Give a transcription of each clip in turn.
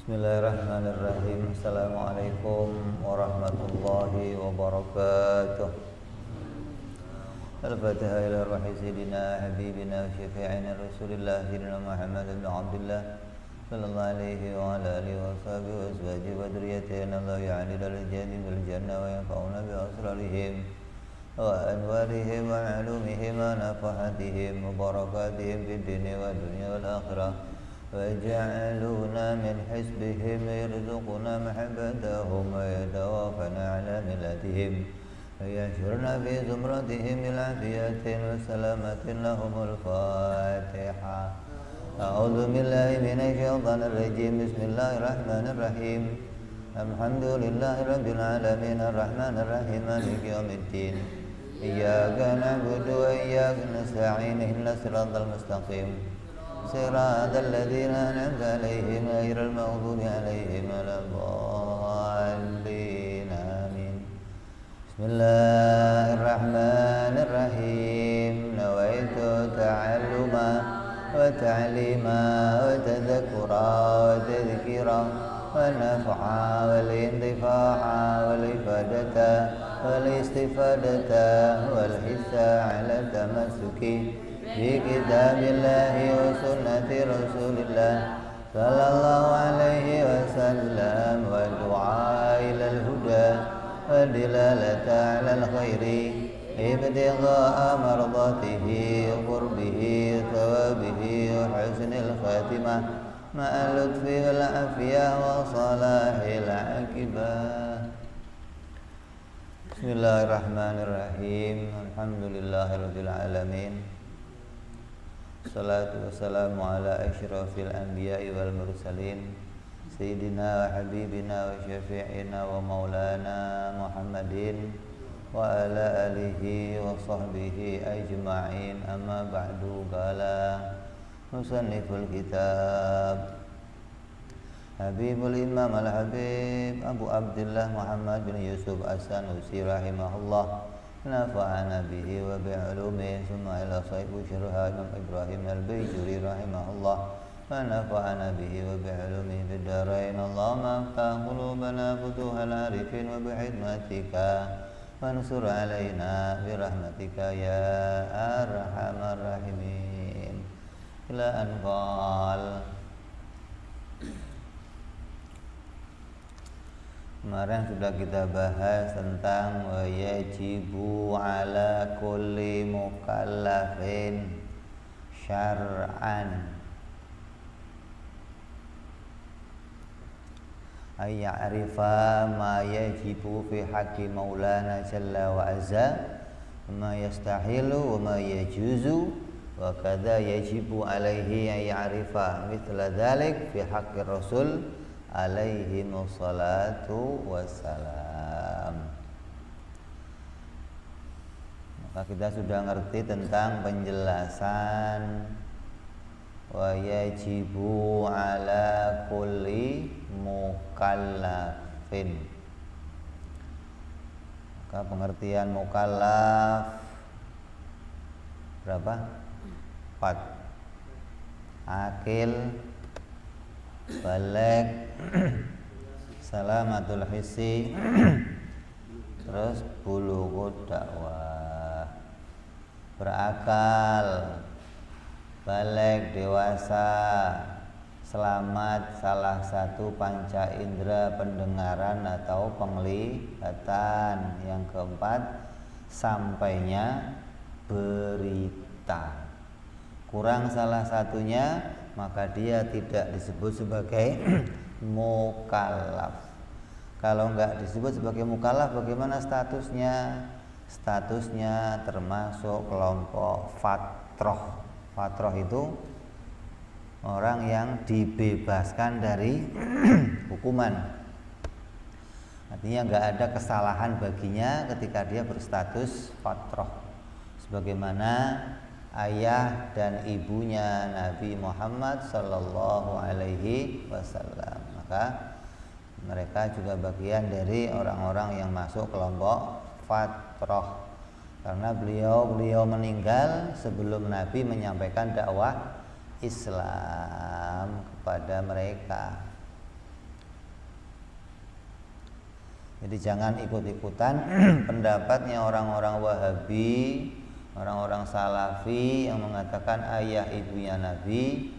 Bismillahirrahmanirrahim. Assalamualaikum warahmatullahi wabarakatuh. Al-Fatihah ila ruhi sayyidina habibina wa syafi'ina Rasulillah sayyidina Muhammad bin Abdullah sallallahu alaihi wa ala alihi wa sahbihi wa azwajihi wa dhurriyyatihi Allah ya'ni lil jadi bil jannah wa yanfa'una bi asrarihim wa anwarihim wa 'ulumihim wa nafahatihim wa barakatihim fid dunya wa dunya wal akhirah. وَيَجْعَلُونَا مِنْ حِزْبِهِمْ يَرْزُقُنَا مَحَبَّتَهُمْ وَيَتَوَافَّنَا عَلَى مِلَّتِهِمْ وَيَحْشُرْنَا فِي زُمْرَتِهِمْ بِالْعَافِيَةِ وَسَلَامَةٍ لَهُمُ الْفَاتِحَةُ. أعوذ بالله من الشيطان الرجيم. بسم الله الرحمن الرحيم. الحمد لله رب العالمين الرحمن الرحيم مالك يوم الدين. إياك نعبد وإياك نستعين اهدنا الصراط المستقيم صراط الذين أنعمت عليهم غير المغضوب عليهم ولا الضالين آمين. بسم الله الرحمن الرحيم. نويت تعلما وتعليما وتذكرا وتذكيرا والنفعا والانتفاع والإفادة والاستفادة والحث على التمسك في كتاب الله وسنة رسول الله صلى الله عليه وسلم والدعاء إلى الهدى والدلالة على الخير ابتغاء مرضاته وقربه ثوابه وحسن الخاتمة مع اللطف والعافية وصلاح العاقبة. بسم الله الرحمن الرحيم. الحمد لله رب العالمين. Salatu wassalamu ala asyrafil anbiya'i wal mursalin Sayyidina wa habibina wa syafi'ina wa maulana Muhammadin wa ala alihi wa sahbihi ajma'in. Amma ba'du. Qala musanniful kitab Habibul Imam al-Habib Abu Abdullah Muhammad bin Yusuf as-Sanusi rahimahullah nafa'ana bihi wa bi'ulumihi summa ila sahibu syarha Imam Ibrahim al-Bayjuri rahimahullah wa nafa'ana bihi wa bi'ulumihi fid darain. Allahumma aftah qulubana futuhal arifin wa bihidmatika wansur alaina birahmatika ya arhamar rahimin. Ila anqal. Kemarin sudah kita bahas tentang wajibu ala kulli mukallafin syar'an ay ya'rifa ma yajibu fi haqqi maulana jalla wa azza ma yastahilu wa ma yajuzu wa kadza yajibu alaihi ay ya'rifa mithla dzalik fi haqqi rasul alaihi wassalatu wassalam. Maka kita sudah ngerti tentang penjelasan wa yajibu ala kulli mukallafin. Maka pengertian mukallaf berapa? 4. Akil, baligh, salamatul hissi, terus bulughud dakwah. Berakal, baligh, dewasa, selamat salah satu panca indera pendengaran atau penglihatan. Yang keempat, sampainya berita. Kurang salah satunya, maka dia tidak disebut sebagai mukallaf. Kalau enggak disebut sebagai mukallaf, bagaimana statusnya? Statusnya termasuk kelompok fatroh. Fatroh itu orang yang dibebaskan dari hukuman. Artinya enggak ada kesalahan baginya ketika dia berstatus fatroh, sebagaimana ayah dan ibunya Nabi Muhammad sallallahu alaihi wasallam. Maka mereka juga bagian dari orang-orang yang masuk kelompok fatroh, karena beliau meninggal sebelum Nabi menyampaikan dakwah Islam kepada mereka. Jadi jangan ikut-ikutan pendapatnya orang-orang Wahabi, orang-orang Salafi yang mengatakan ayah ibunya Nabi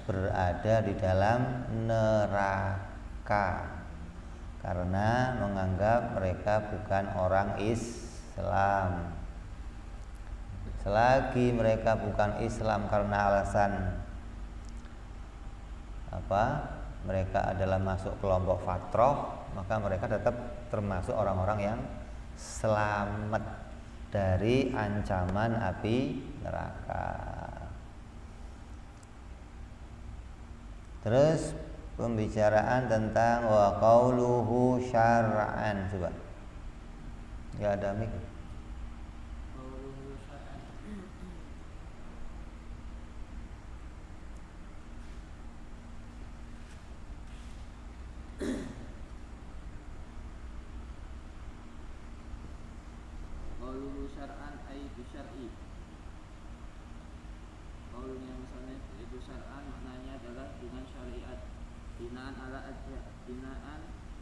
berada di dalam neraka karena menganggap mereka bukan orang Islam. Selagi mereka bukan Islam karena alasan mereka adalah masuk kelompok fatroh, maka mereka tetap termasuk orang-orang yang selamat dari ancaman api neraka. Terus pembicaraan tentang wa qauluhu syar'an, coba. Enggak ada mic. Qauluhu syar'an ay bisyar'i. Qaulnya misalnya itu syar'an maknanya adalah dengan syariat. Binaan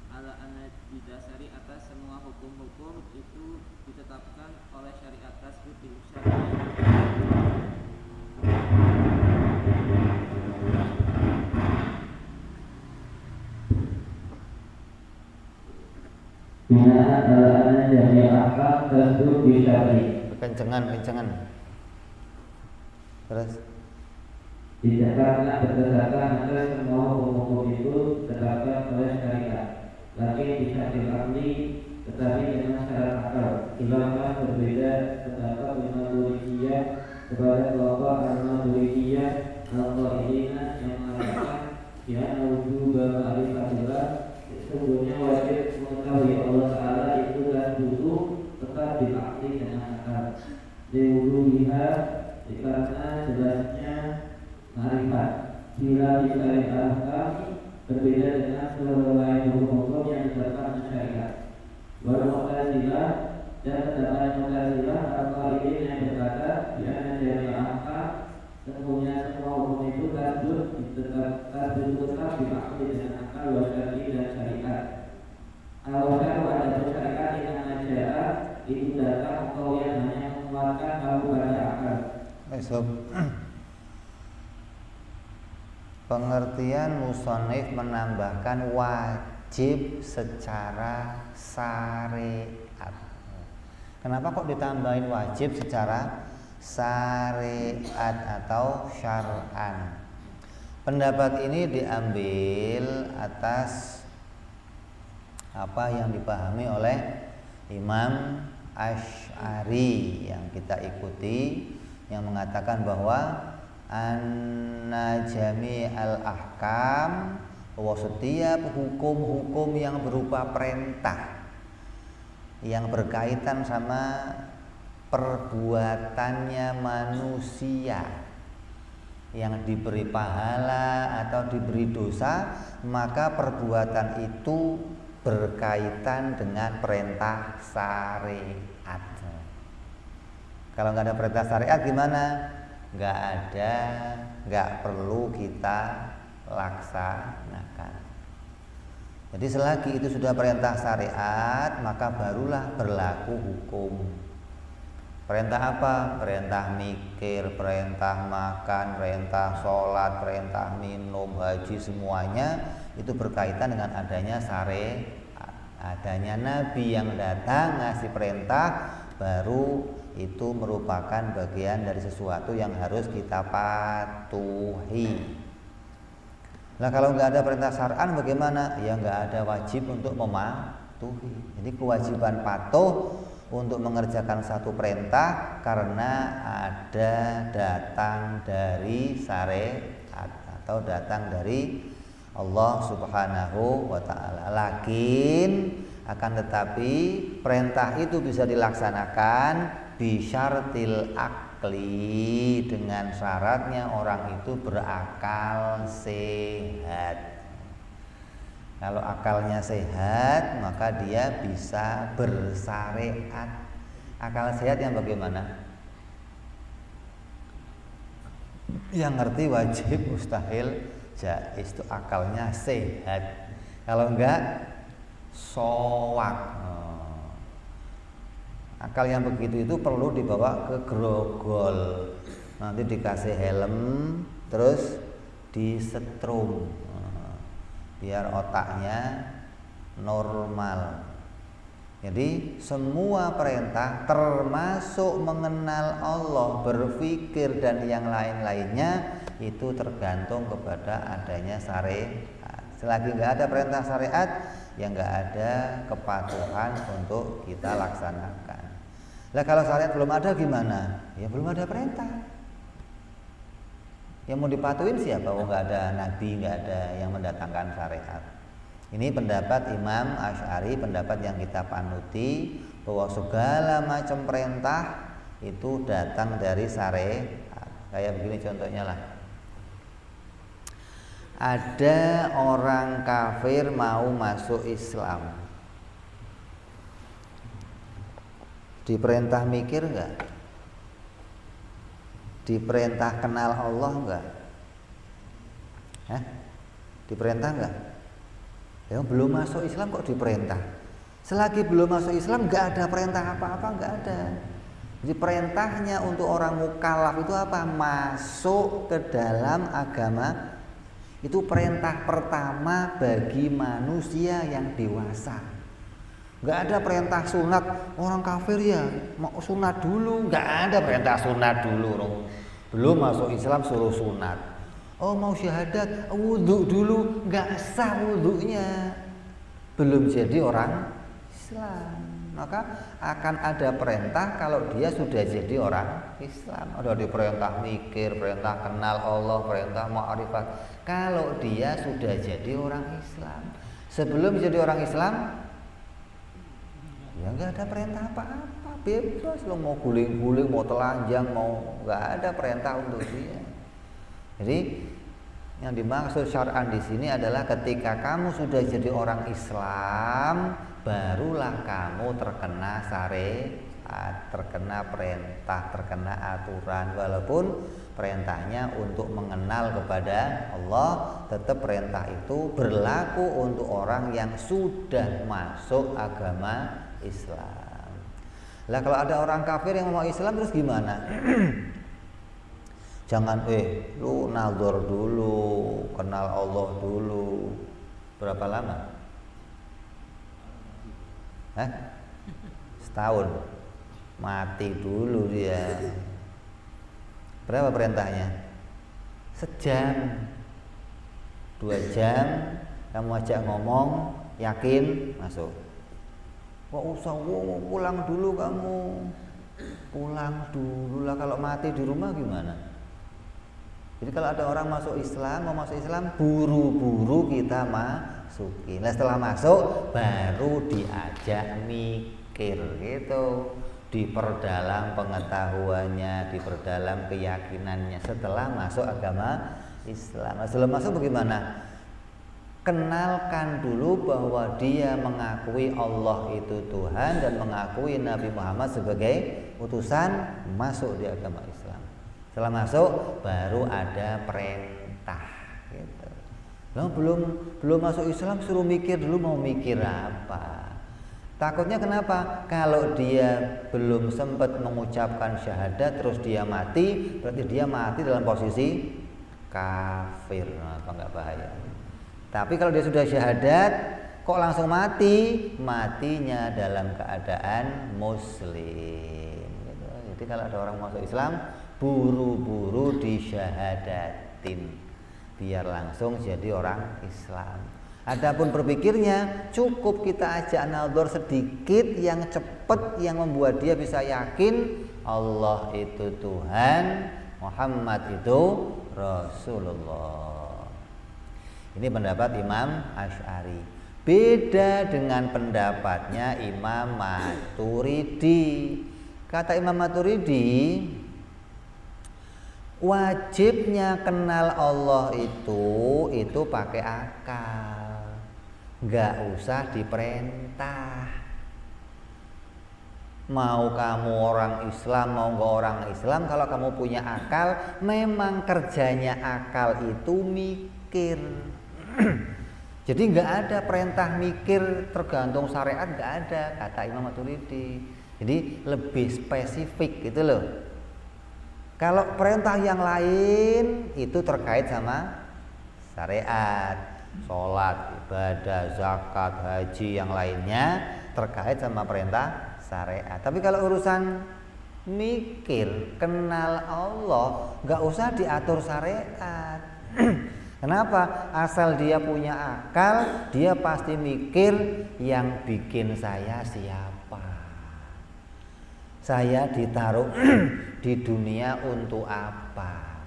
ala anna didasari atas semua hukum-hukum itu ditetapkan oleh syariat tersebut di syariat. Binaan ala anna jami'a ahkam tersebut di syariat. Kencengan. Terus Ditetapkan berdasarkan atas semua hukum itu ditetapkan oleh syariat. Lagi bisa diakli tetapi dengan syarat akal. Ulama berbeda pendapat Al-Maturidiyah kepada kelompok Al-Maturidiyah Al-Qaidina yang mengatakan ya wujub ma'rifatillah, sesungguhnya wajib mengetahui Allah Ta'ala itu dan butuh tetap diakli dengan akal. Diwuduhiha karena jelasnya ma'rifat. Bila syariat kami berbeda dengan seluruh lain hukum yang ditetapkan syariat. Mu'tazilah dan pendapat Mu'tazilah al-Qaidin yang berkata yang jami'ah sesungguhnya semua hukum itu tetap diakli dengan akal wa syar'i dan syariat. Al-Syar'u ada syariat yang naja'ah itu datang atau yang hanya menguatkan kamu pada akal. Pengertian musannif menambahkan wajib secara syariat. Kenapa kok ditambahin wajib secara syariat atau syar'an? Pendapat ini diambil atas apa yang dipahami oleh Imam Asy'ari yang kita ikuti, yang mengatakan bahwa anna jami'al ahkam, bahwa setiap hukum-hukum yang berupa perintah yang berkaitan sama perbuatannya manusia yang diberi pahala atau diberi dosa, maka perbuatan itu berkaitan dengan perintah syariat. Kalau nggak ada perintah syariat gimana? Nggak perlu kita laksanakan. Jadi selagi itu sudah perintah syariat, maka barulah berlaku hukum. Perintah apa? Perintah mikir, perintah makan, perintah sholat, perintah minum, haji, semuanya itu berkaitan dengan adanya syariat. Adanya Nabi yang datang ngasih perintah, baru itu merupakan bagian dari sesuatu yang harus kita patuhi. Nah kalau nggak ada perintah syar'an bagaimana? Ya nggak ada wajib untuk mematuhi. Jadi kewajiban patuh untuk mengerjakan satu perintah karena ada datang dari syariat atau datang dari Allah Subhanahu wa ta'ala. Lakin akan tetapi perintah itu bisa dilaksanakan bisyartil akli, dengan syaratnya orang itu berakal sehat. Kalau akalnya sehat, maka dia bisa bersyariat. Akal sehat yang bagaimana? Yang ngerti wajib, mustahil, jaiz, itu akalnya sehat. Kalau enggak, Soak. Akal yang begitu itu perlu dibawa ke grogol. Nanti dikasih helm, terus disetrum, biar otaknya normal. Jadi semua perintah termasuk mengenal Allah, berpikir dan yang lain-lainnya itu tergantung kepada adanya syariat. Selagi nggak ada perintah syariat, ya nggak ada kepatuhan untuk kita laksanakan. Lah kalau syariat belum ada gimana? Ya belum ada perintah. Yang mau dipatuhin siapa? Oh nggak ada nabi, nggak ada yang mendatangkan syariat. Ini pendapat Imam Asy'ari, pendapat yang kita panuti, bahwa segala macam perintah itu datang dari syariat. Kayak begini contohnya lah. Ada orang kafir mau masuk Islam, diperintah mikir enggak? Diperintah kenal Allah enggak? Diperintah enggak? Ya belum masuk Islam kok diperintah. Selagi belum masuk Islam enggak ada perintah apa-apa, enggak ada. Jadi perintahnya untuk orang mukallaf itu apa? Masuk ke dalam agama. Itu perintah pertama bagi manusia yang dewasa. Enggak ada perintah sunat. Orang kafir ya mau sunat dulu, enggak ada perintah sunat dulu. Belum masuk Islam suruh sunat. Oh mau syahadat, wudhu dulu, nggak sah wudhunya, belum jadi orang Islam. Maka akan ada perintah kalau dia sudah jadi orang Islam. Ada diperintah mikir, perintah kenal Allah, perintah ma'rifat. Kalau dia sudah jadi orang Islam, sebelum jadi orang Islam, ya nggak ada perintah apa-apa, bebas lo mau guling-guling, mau telanjang, mau nggak ada perintah untuk dia. Jadi yang dimaksud syar'an di sini adalah ketika kamu sudah jadi orang Islam, barulah kamu terkena syariat, terkena perintah, terkena aturan. Walaupun perintahnya untuk mengenal kepada Allah, tetap perintah itu berlaku untuk orang yang sudah masuk agama Islam. Lah kalau ada orang kafir yang mau Islam terus gimana? Jangan lu nazar dulu, kenal Allah dulu. Berapa lama? Setahun. Mati dulu dia. Berapa perintahnya? Sejam, 2 jam. Kamu ajak ngomong, yakin masuk. Wah usah pulang dulu kamu. Pulang dulu lah, kalau mati di rumah gimana? Jadi kalau ada orang masuk Islam, mau masuk Islam, buru-buru kita masukin. Nah setelah masuk, baru diajak mikir gitu, diperdalam pengetahuannya, diperdalam keyakinannya. Setelah masuk agama Islam, nah, sebelum masuk bagaimana? Kenalkan dulu bahwa dia mengakui Allah itu Tuhan dan mengakui Nabi Muhammad sebagai utusan, masuk di agama Islam. Setelah masuk baru ada perintah gitu. Nah, belum masuk Islam suruh mikir dulu, mau mikir apa? Takutnya kenapa? Kalau dia belum sempat mengucapkan syahadat terus dia mati, berarti dia mati dalam posisi kafir. Nah, apa enggak bahaya? Tapi kalau dia sudah syahadat kok langsung mati, matinya dalam keadaan muslim gitu. Jadi kalau ada orang masuk Islam, buru-buru disyahadatin biar langsung jadi orang Islam. Adapun berpikirnya cukup kita ajak nazar sedikit yang cepat yang membuat dia bisa yakin Allah itu Tuhan, Muhammad itu Rasulullah. Ini pendapat Imam Asy'ari. Beda dengan pendapatnya Imam Maturidi. Kata Imam Maturidi, wajibnya kenal Allah itu pakai akal, nggak usah diperintah. Mau kamu orang Islam, mau nggak orang Islam, kalau kamu punya akal, memang kerjanya akal itu mikir. Jadi nggak ada perintah mikir tergantung syariat, nggak ada, kata Imam Maturidi. Jadi lebih spesifik gitu loh. Kalau perintah yang lain itu terkait sama syariat, sholat, ibadah, zakat, haji, yang lainnya terkait sama perintah syariat. Tapi kalau urusan mikir, kenal Allah, nggak usah diatur syariat. Kenapa? Asal dia punya akal, dia pasti mikir yang bikin saya siapa. Saya ditaruh di dunia untuk apa?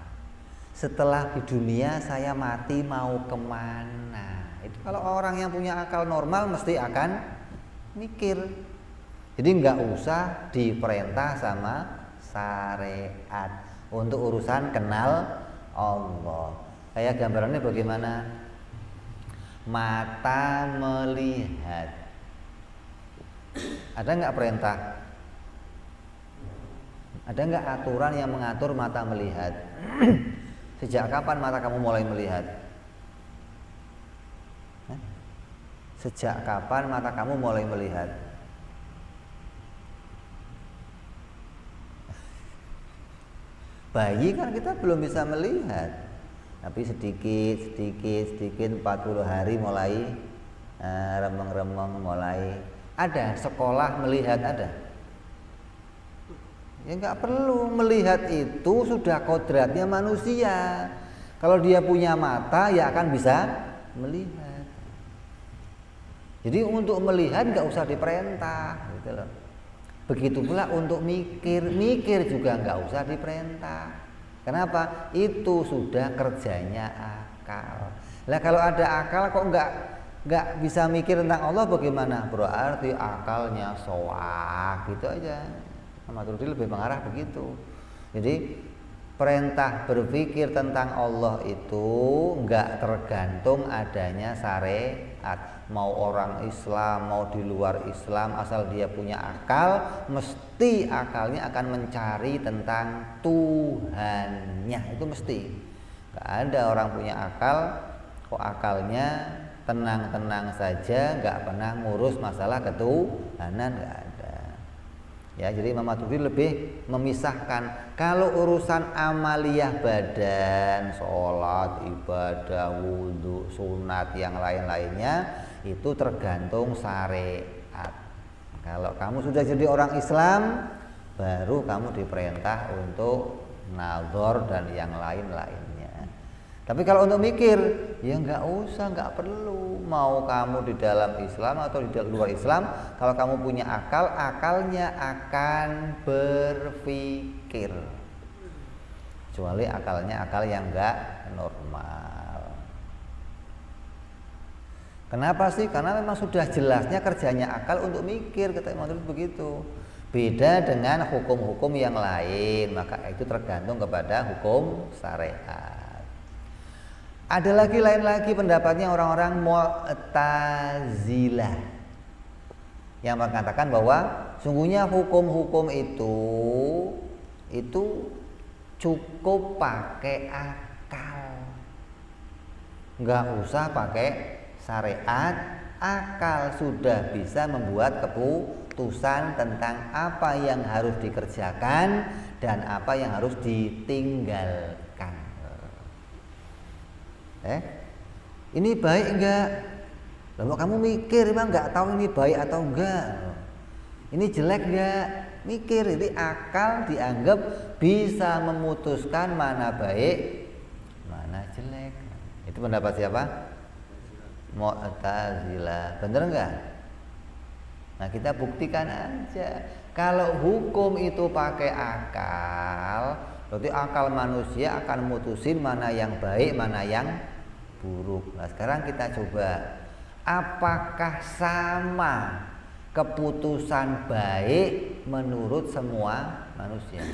Setelah di dunia saya mati mau kemana? Itu kalau orang yang punya akal normal mesti akan mikir. Jadi nggak usah diperintah sama syariat untuk urusan kenal Allah. Kayak gambarannya bagaimana? Mata melihat. Ada nggak perintah? Ada nggak aturan yang mengatur mata melihat? Sejak kapan mata kamu mulai melihat? Sejak kapan mata kamu mulai melihat? Bayi kan kita belum bisa melihat. Tapi sedikit 40 hari mulai remeng-remeng mulai. Ada sekolah melihat ada? Ya nggak perlu, melihat itu sudah kodratnya manusia. Kalau dia punya mata ya akan bisa melihat. Jadi untuk melihat nggak usah diperintah gitu loh. Begitu pula untuk mikir juga nggak usah diperintah. Kenapa? Itu sudah kerjanya akal. Lah kalau ada akal kok nggak bisa mikir tentang Allah bagaimana? Berarti akalnya soak gitu aja. Maturidi lebih mengarah begitu. Jadi perintah berpikir tentang Allah itu nggak tergantung adanya syariat. Mau orang Islam, mau di luar Islam, asal dia punya akal, mesti akalnya akan mencari tentang Tuhannya. Itu mesti. Nggak ada orang punya akal, kok akalnya tenang-tenang saja, nggak pernah ngurus masalah ketuhanan, nggak ada. Ya, jadi Imam Maturidi lebih memisahkan kalau urusan amaliyah badan, sholat, ibadah, wudhu, sunat, yang lain-lainnya itu tergantung syariat. Kalau kamu sudah jadi orang Islam, baru kamu diperintah untuk nazar dan yang lain-lainnya. Tapi kalau untuk mikir, ya nggak usah, nggak perlu. Mau kamu di dalam Islam atau di luar Islam, kalau kamu punya akal, akalnya akan berpikir. Kecuali akalnya akal yang nggak normal. Kenapa sih? Karena memang sudah jelasnya kerjanya akal untuk mikir, kata Imam Maturidi begitu. Beda dengan hukum-hukum yang lain, maka itu tergantung kepada hukum syariat. Ada lain lagi pendapatnya orang-orang Mu'tazilah yang mengatakan bahwa sungguhnya hukum-hukum itu cukup pakai akal, nggak usah pakai syariat. Akal sudah bisa membuat keputusan tentang apa yang harus dikerjakan dan apa yang harus ditinggalkan. Ini baik enggak? Lalu kamu mikir emang nggak tahu ini baik atau enggak? Ini jelek enggak? Mikir. Jadi akal dianggap bisa memutuskan mana baik, mana jelek. Itu pendapat siapa? Mu'tazilah. Bener enggak? Nah, kita buktikan aja. Kalau hukum itu pakai akal, berarti akal manusia akan mutusin mana yang baik, mana yang buruk. Nah, sekarang kita coba, apakah sama keputusan baik menurut semua manusia?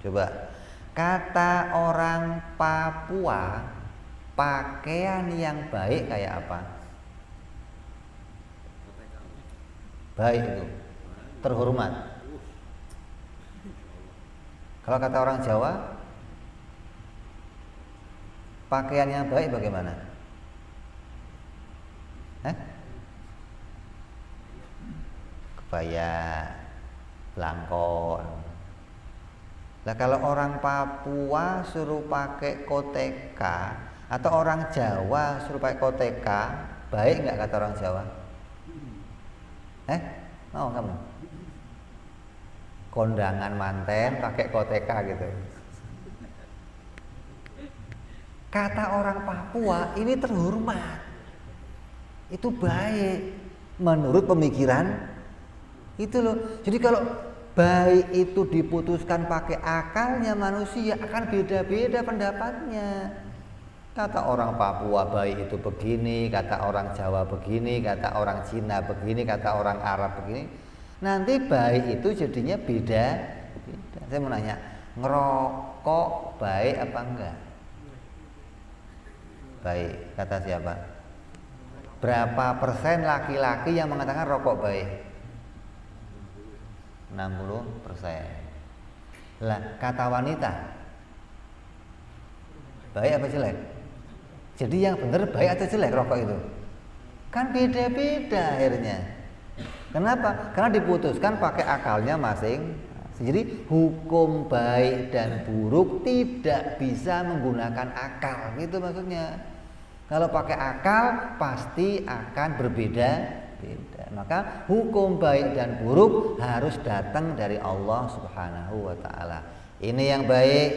Coba, kata orang Papua, pakaian yang baik kayak apa? Baik itu terhormat. Kalau kata orang Jawa, pakaian yang baik bagaimana? Kebaya, belangkon. Nah kalau orang Papua suruh pakai koteka atau orang Jawa suruh pakai koteka, baik nggak kata orang Jawa? Mau kamu? Kondangan manten pakai koteka gitu. Kata orang Papua ini terhormat, itu baik menurut pemikiran itu loh. Jadi kalau baik itu diputuskan pakai akalnya manusia akan beda-beda pendapatnya. Kata orang Papua baik itu begini, kata orang Jawa begini, kata orang Cina begini, kata orang Arab begini. Nanti baik itu jadinya beda. Saya mau nanya, ngerokok baik apa enggak? Baik, kata siapa? Berapa persen laki-laki yang mengatakan rokok baik? 60%. Lah, kata wanita baik apa jelek? Jadi yang benar baik atau jelek rokok itu? Kan beda-beda akhirnya. Kenapa? Karena diputuskan pakai akalnya masing. Jadi hukum baik dan buruk tidak bisa menggunakan akal, gitu maksudnya. Kalau pakai akal pasti akan berbeda-beda. Maka hukum baik dan buruk harus datang dari Allah Subhanahu wa taala. Ini yang baik,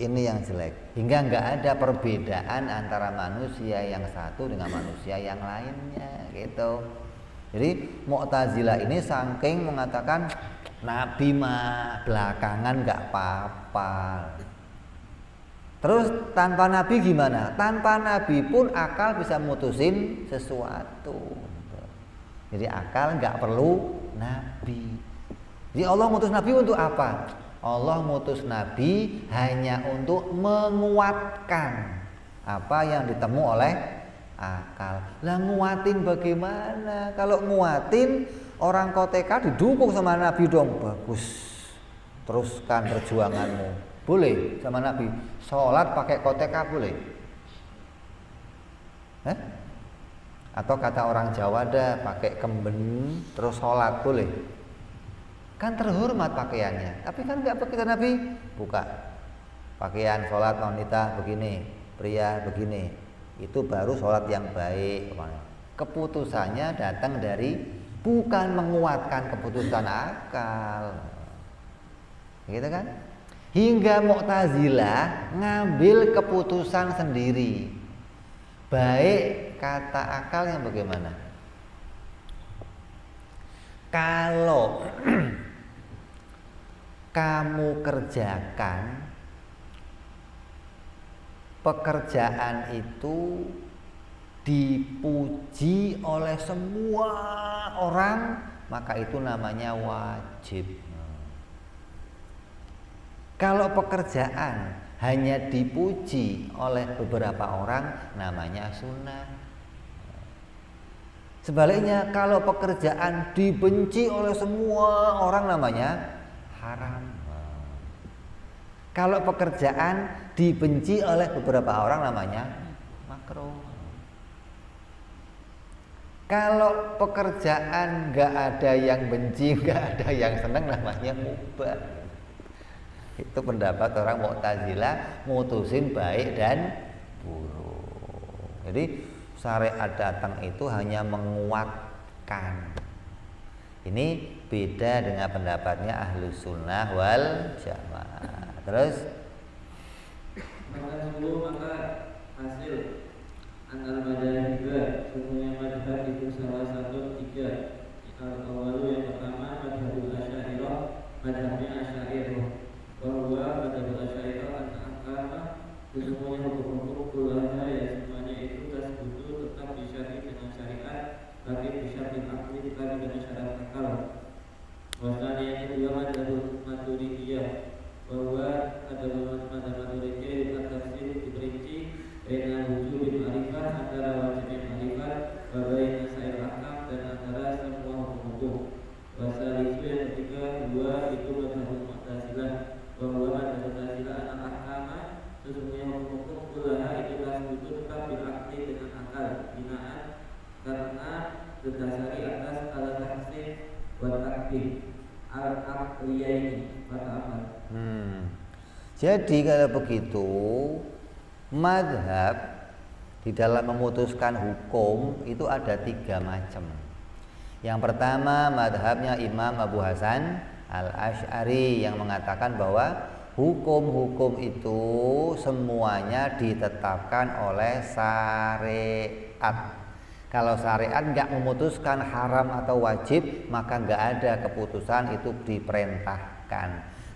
ini yang jelek. Hingga nggak ada perbedaan antara manusia yang satu dengan manusia yang lainnya, gitu. Jadi Mu'tazilah ini saking mengatakan Nabi mah belakangan nggak apa-apa. Terus tanpa Nabi gimana? Tanpa Nabi pun akal bisa mutusin sesuatu. Jadi akal nggak perlu Nabi. Jadi Allah mutus Nabi untuk apa? Allah mutus Nabi hanya untuk menguatkan apa yang ditemu oleh akal. Lah nguatin bagaimana? Kalau nguatin orang koteka didukung sama Nabi dong. Bagus, teruskan perjuanganmu. Boleh sama Nabi. Sholat pakai koteka boleh? Atau kata orang Jawa dah pakai kemben terus sholat boleh? Kan terhormat pakaiannya. Tapi kan nggak begitu Nabi. Buka pakaian sholat wanita begini, pria begini. Itu baru sholat yang baik. Keputusannya datang dari bukan menguatkan keputusan akal, gitu kan? Hingga Mu'tazilah ngambil keputusan sendiri. Baik kata akal yang bagaimana? Kalau kamu kerjakan pekerjaan itu dipuji oleh semua orang, maka itu namanya wajib. Kalau pekerjaan hanya dipuji oleh beberapa orang, namanya sunnah. Sebaliknya, kalau pekerjaan dibenci oleh semua orang, namanya haram. Kalau pekerjaan dibenci oleh beberapa orang, namanya makruh. Kalau pekerjaan nggak ada yang benci, nggak ada yang senang, namanya mubah. Itu pendapat orang Mu'tazilah, mutusin baik dan buruk. Jadi syariat datang itu hanya menguatkan. Ini beda dengan pendapatnya Ahlus Sunnah wal Jamaah. Terus maka hasil antara madhab juga semuanya madhab itu salah satu tiga. Al-awalu yang pertama madhabul asy'ariyah, madhabnya asy'ariyah. Bahwa madhabul asy'ariyah an-ahkama semuanya hukum-hukum kulana ya semuanya itu tasbutu tetap disyari dengan syariat, tapi disyari akli dikali dengan syarat akal. Bahwasanya yang kedua madhabul maturidiyah, bahwa ada madhab maturidiyah at-tafsir diperinci baina wujudil ma'rifah, antara wajibnya ma'rifat, wa baina sa'il ahkam, dan antara semua hukum-hukum. Bahasa itu yang ketiga dua itu madhabul Mu'tazilah, bahwa madhabul Mu'tazilah al-ahkama sesungguhnya hukum-hukum kullaha itu tasbutu tetap bil akli dengan akal, binaan karena berdasari atas al-tahsin wa takbir al-aqliyaini fata'amal. Jadi kalau begitu madhab di dalam memutuskan hukum itu ada 3 macam. Yang pertama madhabnya Imam Abu Hasan Al-Asy'ari yang mengatakan bahwa hukum-hukum itu semuanya ditetapkan oleh syariat. Kalau syariat nggak memutuskan haram atau wajib, maka nggak ada keputusan itu diperintahkan.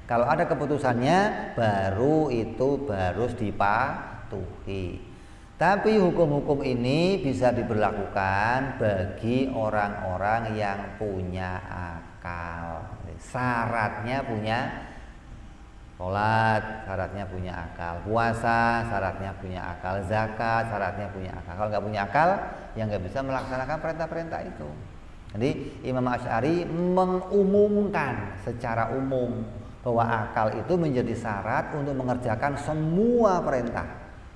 Kalau ada keputusannya, baru itu harus dipatuhi. Tapi hukum-hukum ini bisa diberlakukan bagi orang-orang yang punya akal. Syaratnya punya sholat, syaratnya punya akal. Puasa, syaratnya punya akal. Zakat, syaratnya punya akal. Kalau nggak punya akal, yang nggak bisa melaksanakan perintah-perintah itu. Jadi Imam Asy'ari mengumumkan secara umum bahwa akal itu menjadi syarat untuk mengerjakan semua perintah.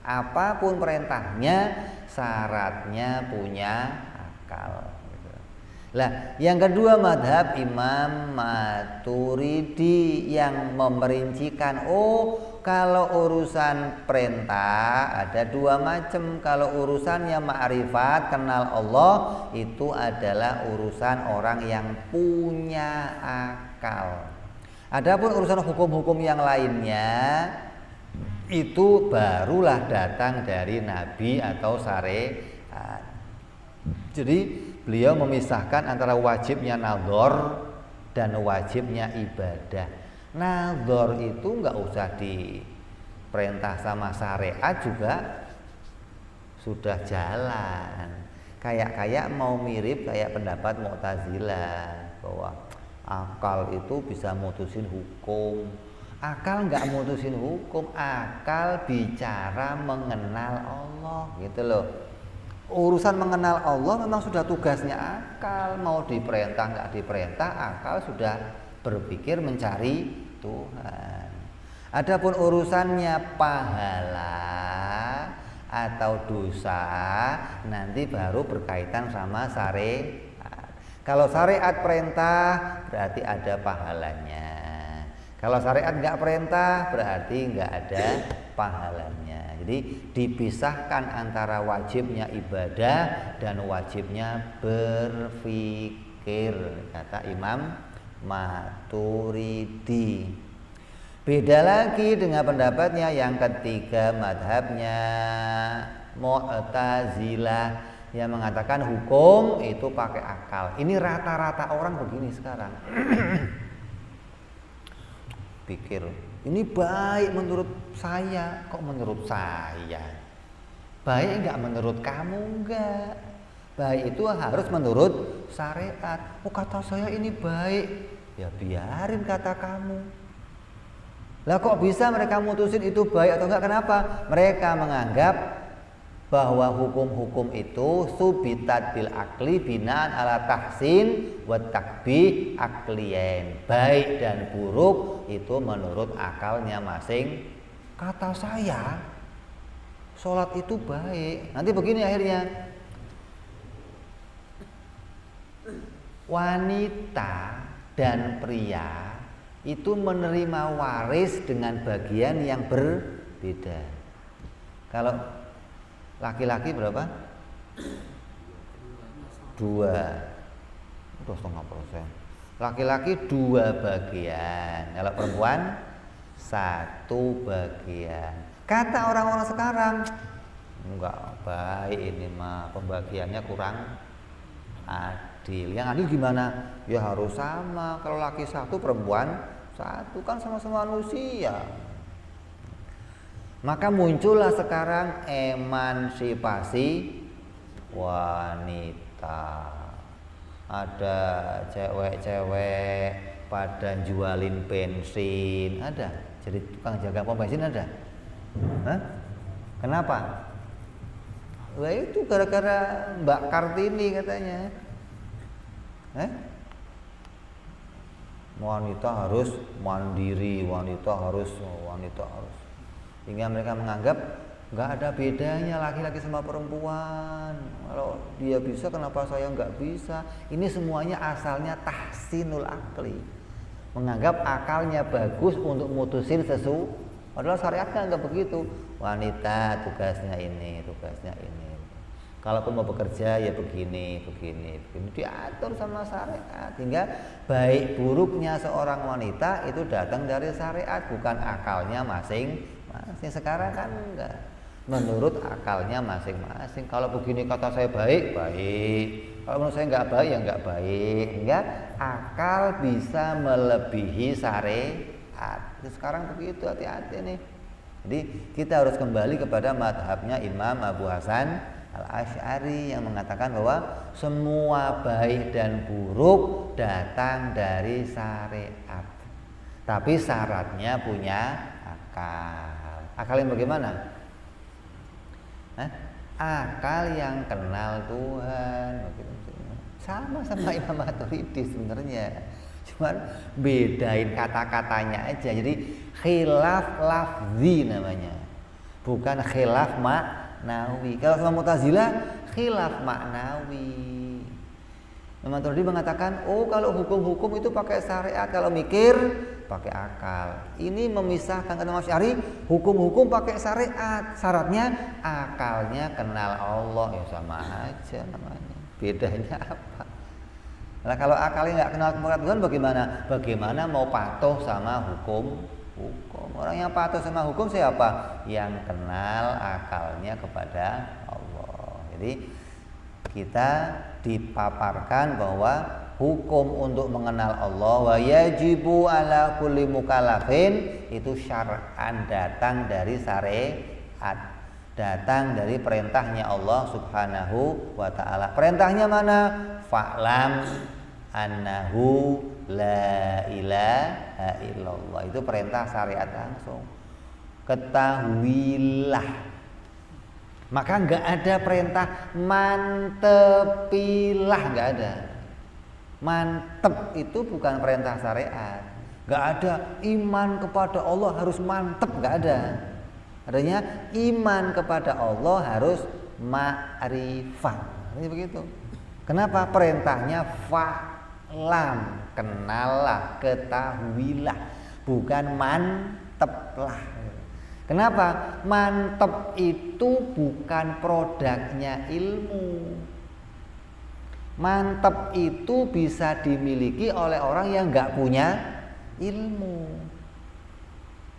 Apapun perintahnya, syaratnya punya akal. Lah, yang kedua madhab Imam Maturidi yang memerincikan, kalau urusan perintah ada 2 macam. Kalau urusannya ma'rifat, kenal Allah, itu adalah urusan orang yang punya akal. Adapun urusan hukum-hukum yang lainnya itu barulah datang dari Nabi atau syariat. Jadi beliau memisahkan antara wajibnya nadhor dan wajibnya ibadah. Nadhor itu nggak usah diperintah sama syariat juga sudah jalan. Kayak mau mirip kayak pendapat Mu'tazilah bahwa akal itu bisa mutusin hukum. Akal nggak mutusin hukum, akal bicara mengenal Allah, gitu loh. Urusan mengenal Allah memang sudah tugasnya akal. Mau diperintah nggak diperintah, akal sudah berpikir mencari Tuhan. Adapun urusannya pahala atau dosa nanti baru berkaitan sama syariat. Kalau syariat perintah berarti ada pahalanya. Kalau syariat nggak perintah berarti nggak ada pahalanya. Jadi dipisahkan antara wajibnya ibadah dan wajibnya berpikir, kata Imam Maturidi. Beda lagi dengan pendapatnya yang ketiga, madhabnya Mu'tazilah yang mengatakan hukum itu pakai akal. Ini rata-rata orang begini sekarang. Pikir ini baik menurut saya. Kok menurut saya? Baik enggak menurut kamu? Enggak. Baik itu harus menurut syariat. Kata saya ini baik. Ya biarin kata kamu. Lah kok bisa mereka mutusin itu baik atau enggak? Kenapa? Mereka menganggap bahwa hukum-hukum itu subitat bil akli binaan ala tahsin wa takbih akliyen. Baik dan buruk itu menurut akalnya masing. Kata saya sholat itu baik. Nanti begini akhirnya, wanita dan pria itu menerima waris dengan bagian yang berbeda. Kalau laki-laki berapa? 2,5%. Laki-laki 2 bagian. Kalau perempuan 1 bagian. Kata orang-orang sekarang, enggak baik ini mah, pembagiannya kurang adil. Yang adil gimana? Ya harus sama. Kalau laki 1 perempuan 1, kan sama-sama manusia. Maka muncullah sekarang emansipasi wanita. Ada cewek-cewek pada jualin bensin, ada. Jadi tukang jaga pom bensin ada. Hah? Kenapa? Wah itu gara-gara Mbak Kartini katanya. Wanita harus mandiri, wanita harus. Sehingga mereka menganggap nggak ada bedanya laki-laki sama perempuan. Kalau dia bisa, kenapa saya nggak bisa? Ini semuanya asalnya tahsinul akli, menganggap akalnya bagus untuk mutusin sesuatu. Padahal syariatnya nggak begitu. Wanita tugasnya ini, tugasnya ini. Kalaupun mau bekerja ya begini diatur sama syariat. Hingga baik buruknya seorang wanita itu datang dari syariat, bukan akalnya masing-masing. Sekarang kan enggak, menurut akalnya masing-masing. Kalau begini kata saya baik, kalau menurut saya enggak baik ya enggak baik. Hingga akal bisa melebihi syariat. Sekarang begitu, hati-hati nih. Jadi kita harus kembali kepada madhabnya Imam Abu Hasan Al-Asy'ari yang mengatakan bahwa semua baik dan buruk datang dari syariat. Tapi syaratnya punya akal. Akal yang bagaimana? Akal yang kenal Tuhan. Sama Imam Maturidi sebenarnya. Cuman bedain kata-katanya aja. Jadi khilaf lafzi namanya. Bukan khilaf maknawi. Kalau sama Mu'tazilah khilaf maknawi. Imam Maturidi mengatakan, kalau hukum-hukum itu pakai syariat, kalau mikir pakai akal. Ini memisahkan kata Asy'ari, hukum-hukum pakai syariat. Syaratnya akalnya kenal Allah, ya sama aja namanya. Bedanya apa? Nah, kalau akalnya nggak kenal kepada Tuhan bagaimana? Bagaimana mau patuh sama hukum? Orang yang patuh sama hukum siapa? Yang kenal akalnya kepada Allah. Jadi kita dipaparkan bahwa hukum untuk mengenal Allah wa yajibu ala kulli mukallafin itu syar'an, datang dari syariat, datang dari perintahnya Allah Subhanahu wa ta'ala. Perintahnya mana? Fa'lam annahu la ilaha illallah. Itu perintah syariat langsung. Ketahuilah. Maka enggak ada perintah mantepilah, enggak ada. Mantep itu bukan perintah syariat. Enggak ada iman kepada Allah harus mantep, enggak ada. Adanya iman kepada Allah harus ma'rifah. Ini begitu. Kenapa? Perintahnya fa'lam, kenallah, ketahuilah, bukan manteplah. Kenapa? Mantep itu bukan produknya ilmu. Mantep itu bisa dimiliki oleh orang yang nggak punya ilmu.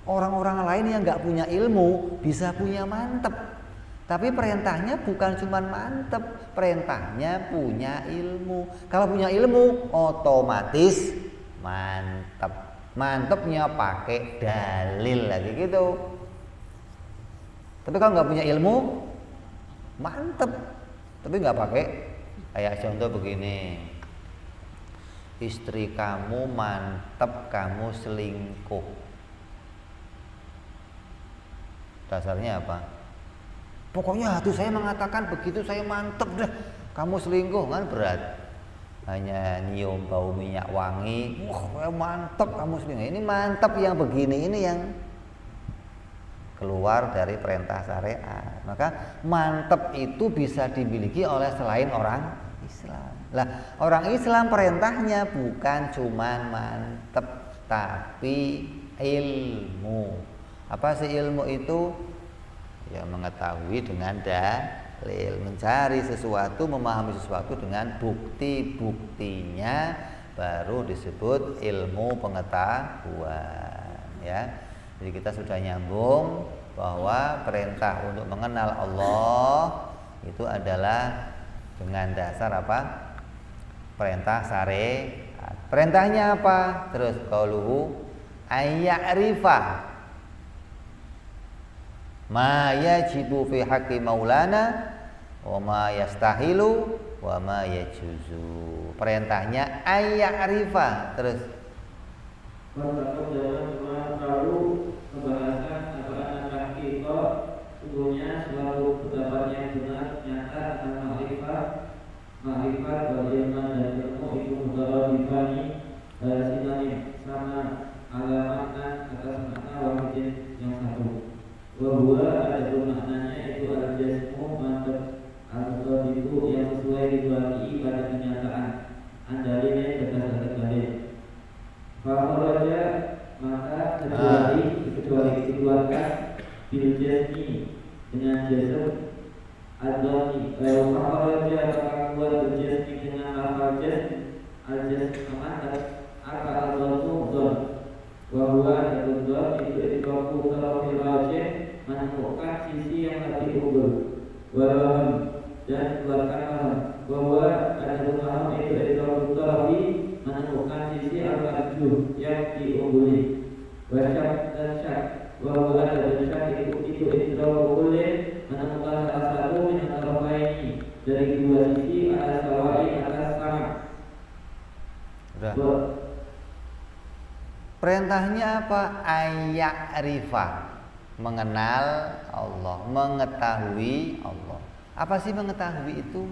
Orang-orang lain yang nggak punya ilmu bisa punya mantep. Tapi perintahnya bukan cuma mantep, perintahnya punya ilmu. Kalau punya ilmu otomatis mantep. Mantepnya pakai dalil lagi gitu. Tapi kalau nggak punya ilmu, mantep. Tapi nggak pakai. Kayak contoh begini, istri kamu mantep kamu selingkuh. Dasarnya apa? Pokoknya hati saya mengatakan begitu, saya mantep dah. Kamu selingkuh kan berat. Hanya nyium bau minyak wangi, wah mantep kamu selingkuh. Ini mantep yang begini, ini yang keluar dari perintah syariat. Maka mantep itu bisa dimiliki oleh selain orang Islam. Lah, orang Islam perintahnya bukan cuman mantep, tapi ilmu. Apa sih ilmu itu? Ya mengetahui dengan dalil, mencari sesuatu, memahami sesuatu dengan bukti-buktinya, baru disebut ilmu pengetahuan. Ya. Jadi kita sudah nyambung bahwa perintah untuk mengenal Allah itu adalah dengan dasar apa? Perintah syariat. Perintahnya apa? Terus qauluhu ayya'rifa ma yajibu fi haqqi maulana wa ma yastahilu wa ma yajuzu. Perintahnya ayya'rifa. Terus lalu membahasakan apakah hakikah sungguhnya suatu pendapat yang benar nyata tentang makrifat bagaimana dan ilmu itu mutawalifani sinanim sama alamatna atas makna wahidin yang satu. Wahwa ada maknanya itu al-jasmu mantap al-mutadiku yang sesuai dibuati pada kenyataan andalin yang berdasarkan dalil. Fakharaja maka kecuali dikeluarkan bil jasmi dengan jasm adoni. Lalu fakharaja maka keluar bil jasmi dengan lafal jasm al-jasm mantap apa al-donu don. Wahwa ada don itu itoku tarafil rajih menemukan sisi yang lebih unggul. Waham dan keluarkan waham. Bahwa ada waham itu itoku tarafi menemukan sisi al-arjuh yang diungguli. Wasyak dan syak. Bahwa ada syak itu itoku kulit menemukan salah satu min antarafaini dari dua sisi ada sawai atas sama. Perintahnya apa? Ayya'rifa, mengenal Allah, mengetahui Allah. Apa sih mengetahui itu?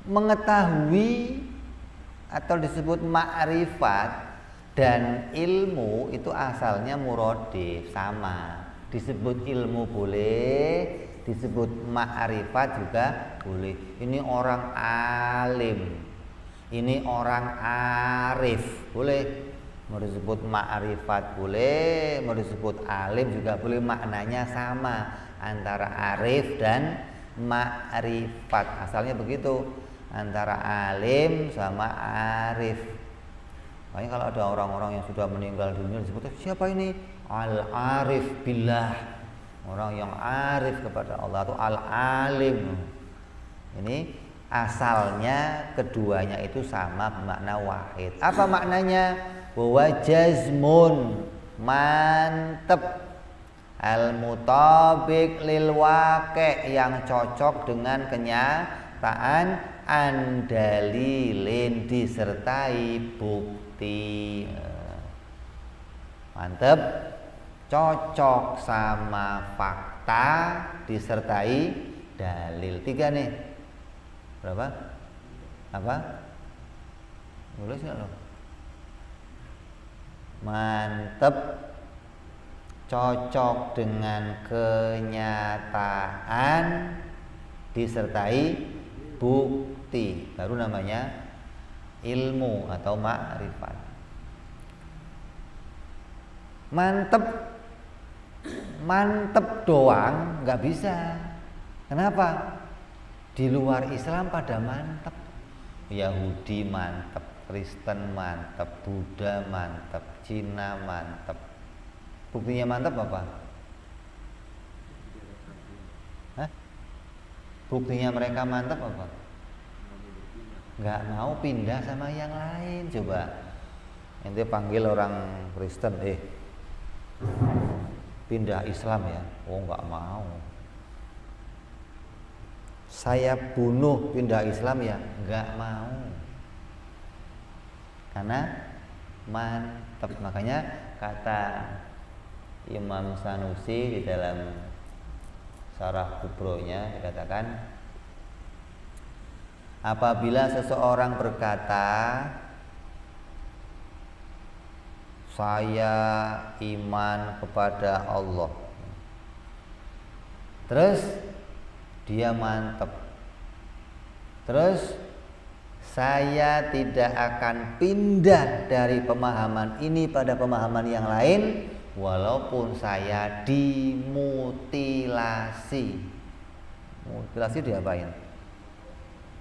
Mengetahui atau disebut ma'rifat dan ilmu itu asalnya muradif, sama. Disebut ilmu boleh, disebut ma'rifat juga boleh. Ini orang alim, ini orang arif, boleh. Mau disebut ma'rifat boleh, mau disebut alim juga boleh, maknanya sama antara arif dan ma'rifat. Asalnya begitu, antara alim sama arif. Makanya kalau ada orang-orang yang sudah meninggal dunia disebut siapa ini? Al-arif billah, orang yang arif kepada Allah atau al-alim. Ini asalnya keduanya itu sama bermakna wahid. Apa maknanya? Bahwa jazmun mantep al-mutabiq lil waqi', yang cocok dengan kenyataan, andalilin disertai bukti. Mantep, cocok sama fakta disertai dalil. 3 nih. Berapa? Apa? Nulis nggak lo? Mantep, cocok dengan kenyataan disertai bukti, baru namanya ilmu atau ma'rifat. Mantep doang nggak bisa. Kenapa? Di luar Islam pada mantep. Yahudi mantep, Kristen mantep, Buddha mantep, Cina mantep. Buktinya mantep apa? Hah? Buktinya mereka mantep apa? Nggak mau pindah sama yang lain. Coba ente panggil orang Kristen, pindah Islam ya. Oh nggak mau. Saya bunuh pindah Islam ya, nggak mau. Karena mantep. Makanya kata Imam Sanusi di dalam Syarah Kubronya dikatakan, apabila seseorang berkata saya iman kepada Allah, terus dia mantep, terus saya tidak akan pindah dari pemahaman ini pada pemahaman yang lain, walaupun saya dimutilasi. Mutilasi diapain?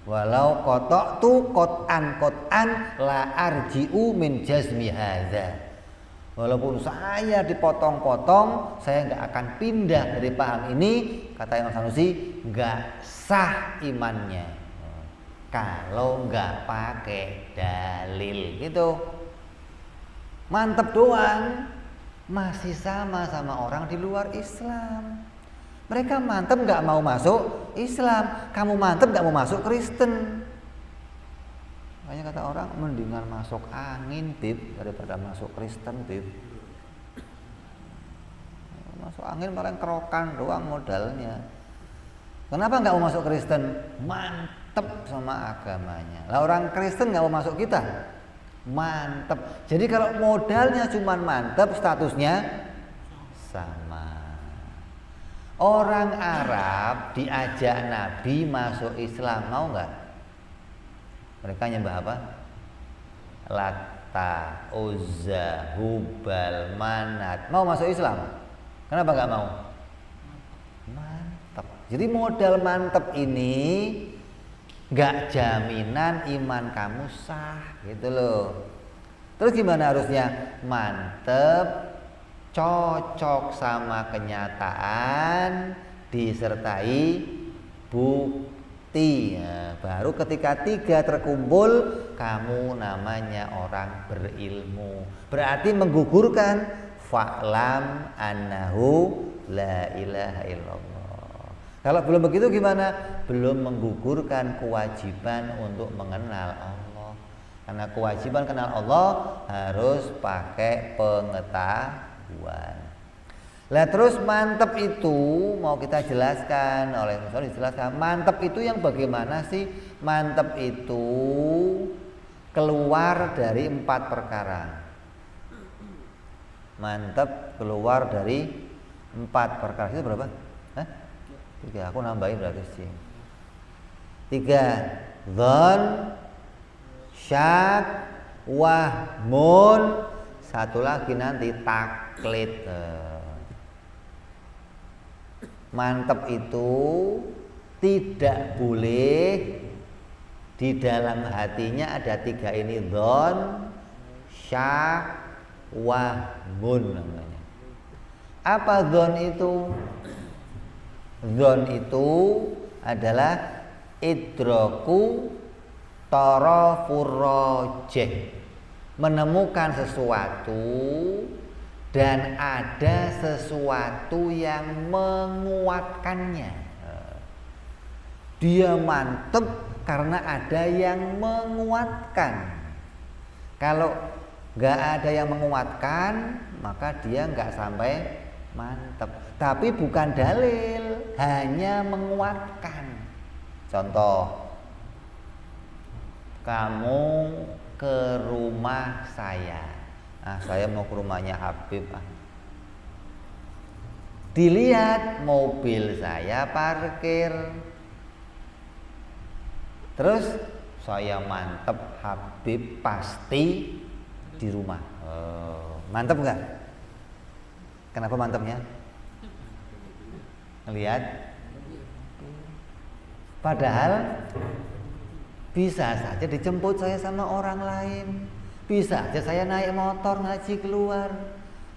Walau qata'tu qat'an la arji'u min jazmi hadza. Walaupun saya dipotong-potong, saya nggak akan pindah dari paham ini. Kata Imam Sanusi, nggak sah imannya kalau nggak pakai dalil gitu. Mantep doang, masih sama orang di luar Islam. Mereka mantep nggak mau masuk Islam, kamu mantep nggak mau masuk Kristen. Makanya kata orang, mendingan masuk angin Bib daripada masuk Kristen Bib. Masuk angin paling kerokan doang modalnya. Kenapa nggak mau masuk Kristen? Mantep sama agamanya. Lah orang Kristen nggak mau masuk kita, mantep. Jadi kalau modalnya cuma mantep, statusnya sama. Orang Arab diajak Nabi masuk Islam, mau nggak? Mereka nyembah apa? Lata, Uzza, Hubal, Manat. Mau masuk Islam? Kenapa nggak mau? Mantep. Jadi modal mantep ini nggak jaminan iman kamu sah, gitu loh. Terus gimana harusnya? Mantep, cocok sama kenyataan, disertai bukti. Nah, baru ketika tiga terkumpul, kamu namanya orang berilmu. Berarti menggugurkan fa'lam annahu la ilaha illallah. Kalau belum begitu gimana? Belum menggugurkan kewajiban untuk mengenal Allah. Karena kewajiban kenal Allah harus pakai pengetahuan. Lah terus mantep itu mau kita jelaskan oleh Musa, dijelaskan mantep itu yang bagaimana sih? Mantep itu keluar dari 4 perkara. Mantep keluar dari 4 perkara. Itu berapa? Hah? 3. Aku nambahin berarti sih. 3. Dzan, syak, wahmun, satu lagi nanti taklid. Mantep itu tidak boleh di dalam hatinya ada 3 ini, dzan, syak, wahmun namanya. Apa dzan itu? Dzan itu adalah idraku tarafur rajih, menemukan sesuatu dan ada sesuatu yang menguatkannya. Dia mantep karena ada yang menguatkan. Kalau nggak ada yang menguatkan, maka dia nggak sampai mantep. Tapi bukan dalil, hanya menguatkan. Contoh, kamu ke rumah saya. Saya mau ke rumahnya Habib. Dilihat mobil saya parkir. Terus saya mantep Habib pasti di rumah. Mantep nggak? Kenapa mantepnya? Lihat. Padahal bisa saja dijemput saya sama orang lain. Bisa aja saya naik motor ngaji keluar.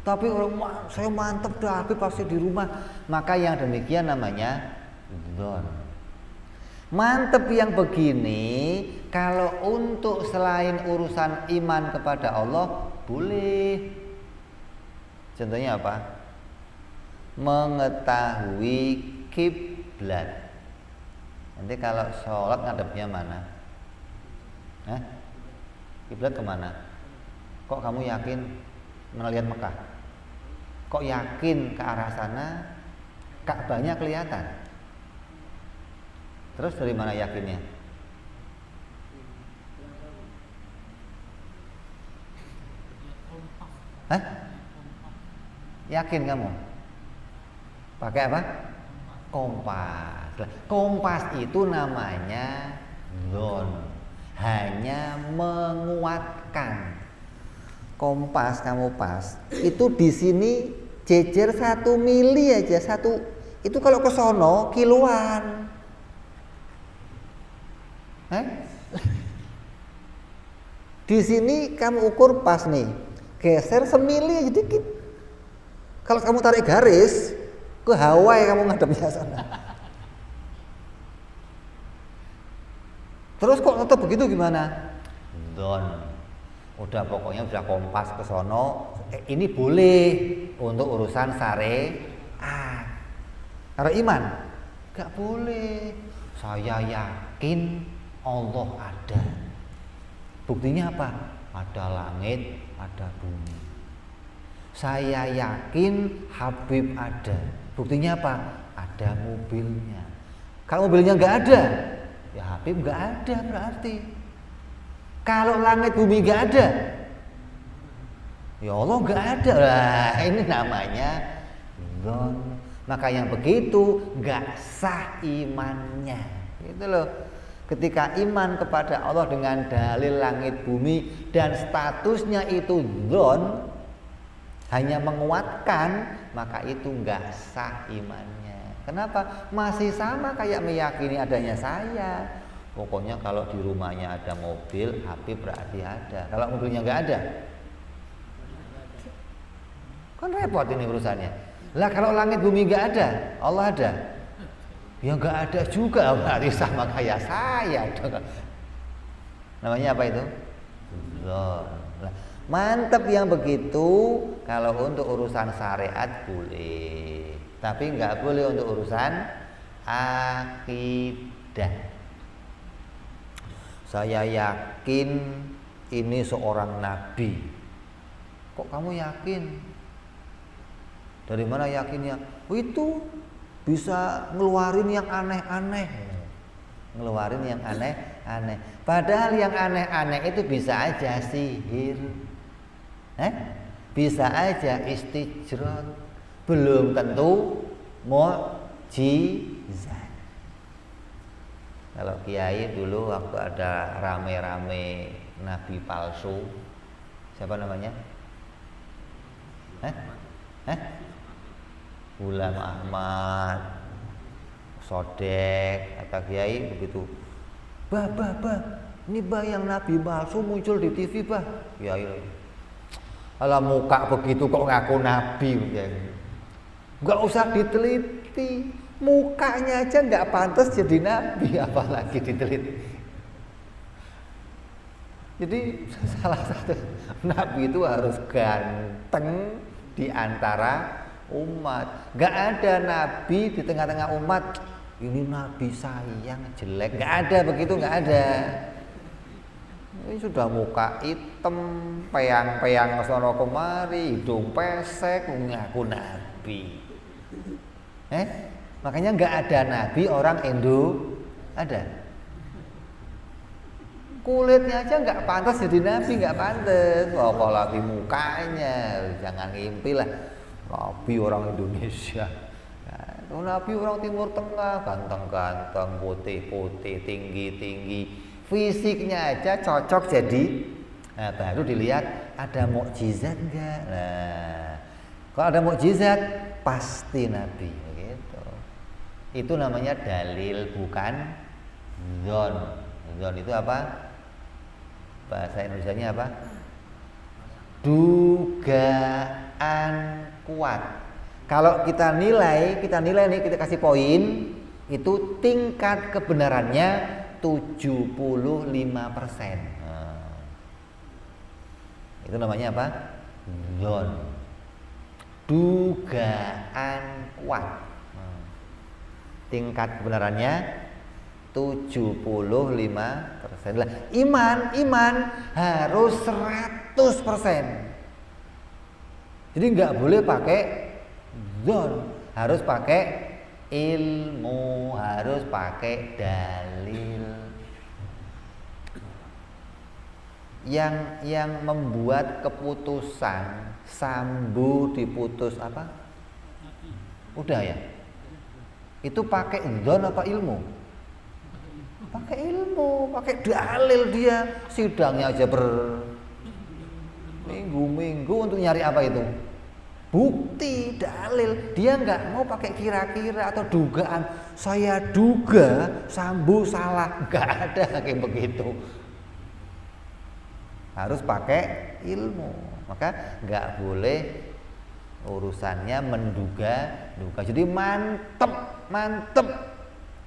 Tapi orang saya mantep dah Habib pasti di rumah. Maka yang demikian namanya dzan. Mantep yang begini kalau untuk selain urusan iman kepada Allah boleh. Contohnya apa? Mengetahui kiblat. Nanti kalau sholat ngadepnya mana? Kiblat kemana? Kok kamu yakin melihat Mekah? Kok yakin ke arah sana? Ka'bahnya kelihatan. Terus dari mana yakinnya? Hah? Yakin kamu? Pakai apa? Kompas. Kompas itu namanya dzan, hanya menguatkan. Kompas kamu pas, itu di sini jejer 1 mili aja, itu kalau ke sono kiloan. Di sini kamu ukur pas nih, geser semili aja dikit. Kalau kamu tarik garis ke Hawaii kamu ngadepnya sana. Terus kok tetap begitu gimana? Dzan. Udah pokoknya udah kompas ke sono, ini boleh untuk urusan syariat. Kalau iman gak boleh. Saya yakin Allah ada. Buktinya apa? Ada langit, ada bumi. Saya yakin Habib ada. Buktinya apa? Ada mobilnya. Kalau mobilnya nggak ada, ya Habib nggak ada berarti. Kalau langit bumi nggak ada, ya Allah nggak ada. Lah ini namanya dzon. Maka yang begitu nggak sah imannya. Gitu loh. Ketika iman kepada Allah dengan dalil langit bumi dan statusnya itu dzon, hanya menguatkan, maka itu nggak sah imannya. Kenapa? Masih sama kayak meyakini adanya saya. Pokoknya kalau di rumahnya ada mobil, Habib berarti ada. Kalau mobilnya nggak ada, kan repot ini urusannya. Lah kalau langit bumi nggak ada, Allah ada, ya nggak ada juga, berarti sama kayak saya. Namanya apa itu? Dzon. Mantap yang begitu kalau untuk urusan syariat boleh, tapi nggak boleh untuk urusan akidah. Saya yakin ini seorang nabi. Kok kamu yakin? Dari mana yakinnya? Oh, itu bisa ngeluarin yang aneh-aneh. Ngeluarin yang aneh-aneh. Padahal yang aneh-aneh itu bisa aja sihir. Bisa aja istijrat. Belum tentu mukjizat. Kalau kiai dulu waktu ada rame-rame nabi palsu, siapa namanya? Ghulam Ahmad, Sodek, kata kiai begitu. Bah, ini yang nabi palsu muncul di TV, bah. Kiai, alah muka begitu kok ngaku nabi, kiai. Gak usah diteliti, mukanya aja nggak pantas jadi nabi, apalagi diteliti. Jadi salah satu nabi itu harus ganteng di antara umat. Gak ada nabi di tengah-tengah umat, ini nabi sayang jelek, gak ada begitu, gak ada. Ini sudah muka hitam, peyang-peyang sono kemari, hidung pesek, ngaku nabi. Makanya gak ada nabi orang Indo, ada. Kulitnya aja nggak pantas jadi nabi, nggak pantas. Apalagi mukanya, jangan ngimpi lah. Nabi orang Indonesia, nabi orang Timur Tengah, ganteng-ganteng, putih-putih, tinggi-tinggi, fisiknya aja cocok jadi. Nah, baru dilihat ada mukjizat nggak. Nah, kalau ada mukjizat pasti nabi. Gitu. Itu namanya dalil, bukan dzon. Dzon itu apa? Bahasa Indonesianya apa? Dugaan kuat. Kalau kita nilai nih, kita kasih poin, itu tingkat kebenarannya 75%. Itu namanya apa? Dzon. Dugaan kuat. Tingkat kebenarannya 75%. Lah, iman harus 100%. Jadi nggak boleh pakai dzon, harus pakai ilmu, harus pakai dalil. Yang membuat keputusan Sambu diputus apa? Udah ya? Itu pakai dzon apa ilmu? Pakai ilmu, pakai dalil. Dia sidangnya aja berminggu-minggu untuk nyari apa itu? Bukti, dalil. Dia nggak mau pakai kira-kira atau dugaan. Saya duga Sambu salah, nggak ada kayak begitu. Harus pakai ilmu. Maka nggak boleh urusannya menduga-duga. Jadi mantep.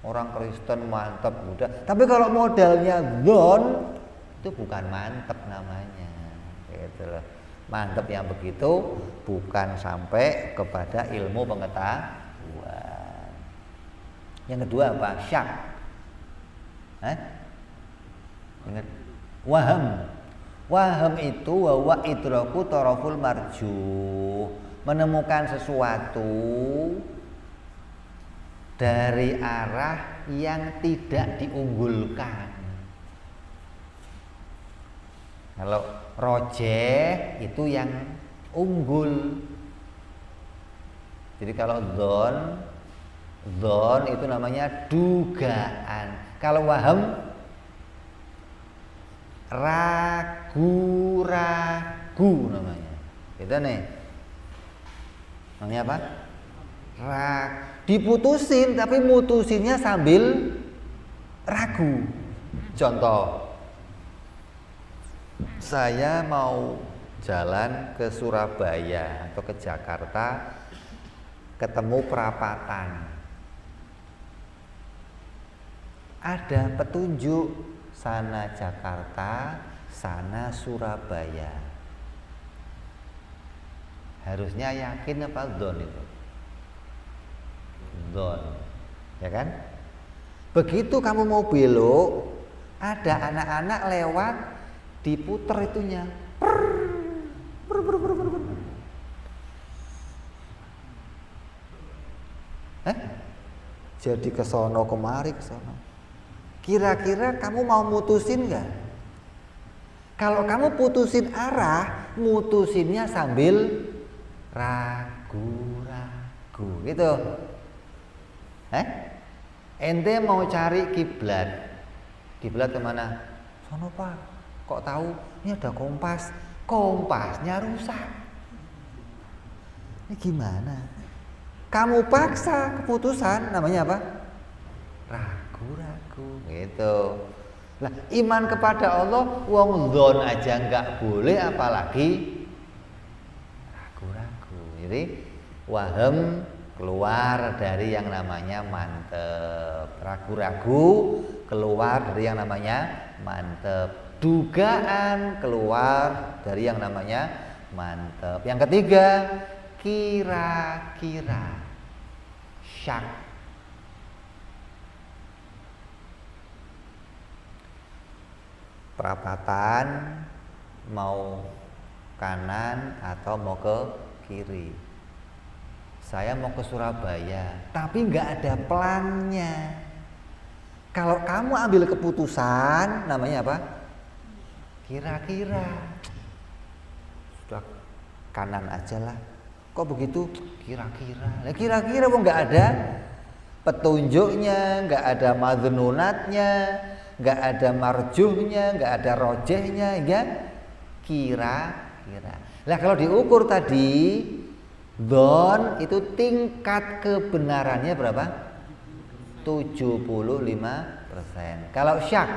Orang Kristen mantap udah, tapi kalau modalnya dzon itu bukan mantap namanya, gitu loh. Mantap yang begitu bukan sampai kepada ilmu pengetahuan. Yang kedua apa? Syak. Ingat? Waham itu wa idraku taraful marjuh, menemukan sesuatu dari arah yang tidak diunggulkan. Kalau rojeh itu yang unggul. Jadi kalau dzon itu namanya dugaan. Kalau waham ragu namanya. Gitu nih. Namanya apa? Diputusin tapi mutusinnya sambil ragu. Contoh, saya mau jalan ke Surabaya atau ke Jakarta, ketemu perapatan. Ada petunjuk sana Jakarta, sana Surabaya. Harusnya yakin apa dzon itu? Dzon, ya kan? Begitu kamu mau belok, ada anak-anak lewat, diputer itunya. Jadi ke sono kemari ke sono. Kira-kira kamu mau mutusin nggak? Kalau kamu putusin arah, mutusinnya sambil ragu-ragu, gitu. Ente mau cari kiblat, kiblat kemana? Sono Pak. Kok tahu? Ini ada kompas, kompasnya rusak. Ini gimana? Kamu paksa keputusan, namanya apa? Ragu-ragu, gitu. Nah, iman kepada Allah, wong dzon aja nggak boleh, apalagi ragu-ragu. Jadi waham keluar dari yang namanya mantep, ragu-ragu keluar dari yang namanya mantep, dugaan keluar dari yang namanya mantep. Yang ketiga, kira-kira, syak. Perapatan mau kanan atau mau ke kiri. Saya mau ke Surabaya, tapi nggak ada plannya. Kalau kamu ambil keputusan, namanya apa? Kira-kira. Sudah kanan aja lah. Kok begitu? Kira-kira. Nah, kira-kira kok nggak ada petunjuknya, nggak ada madhnunatnya, nggak ada marjuhnya, nggak ada rojehnya, ya kira-kira. Nah, kalau diukur tadi, dzon itu tingkat kebenarannya berapa? 75%. Kalau syak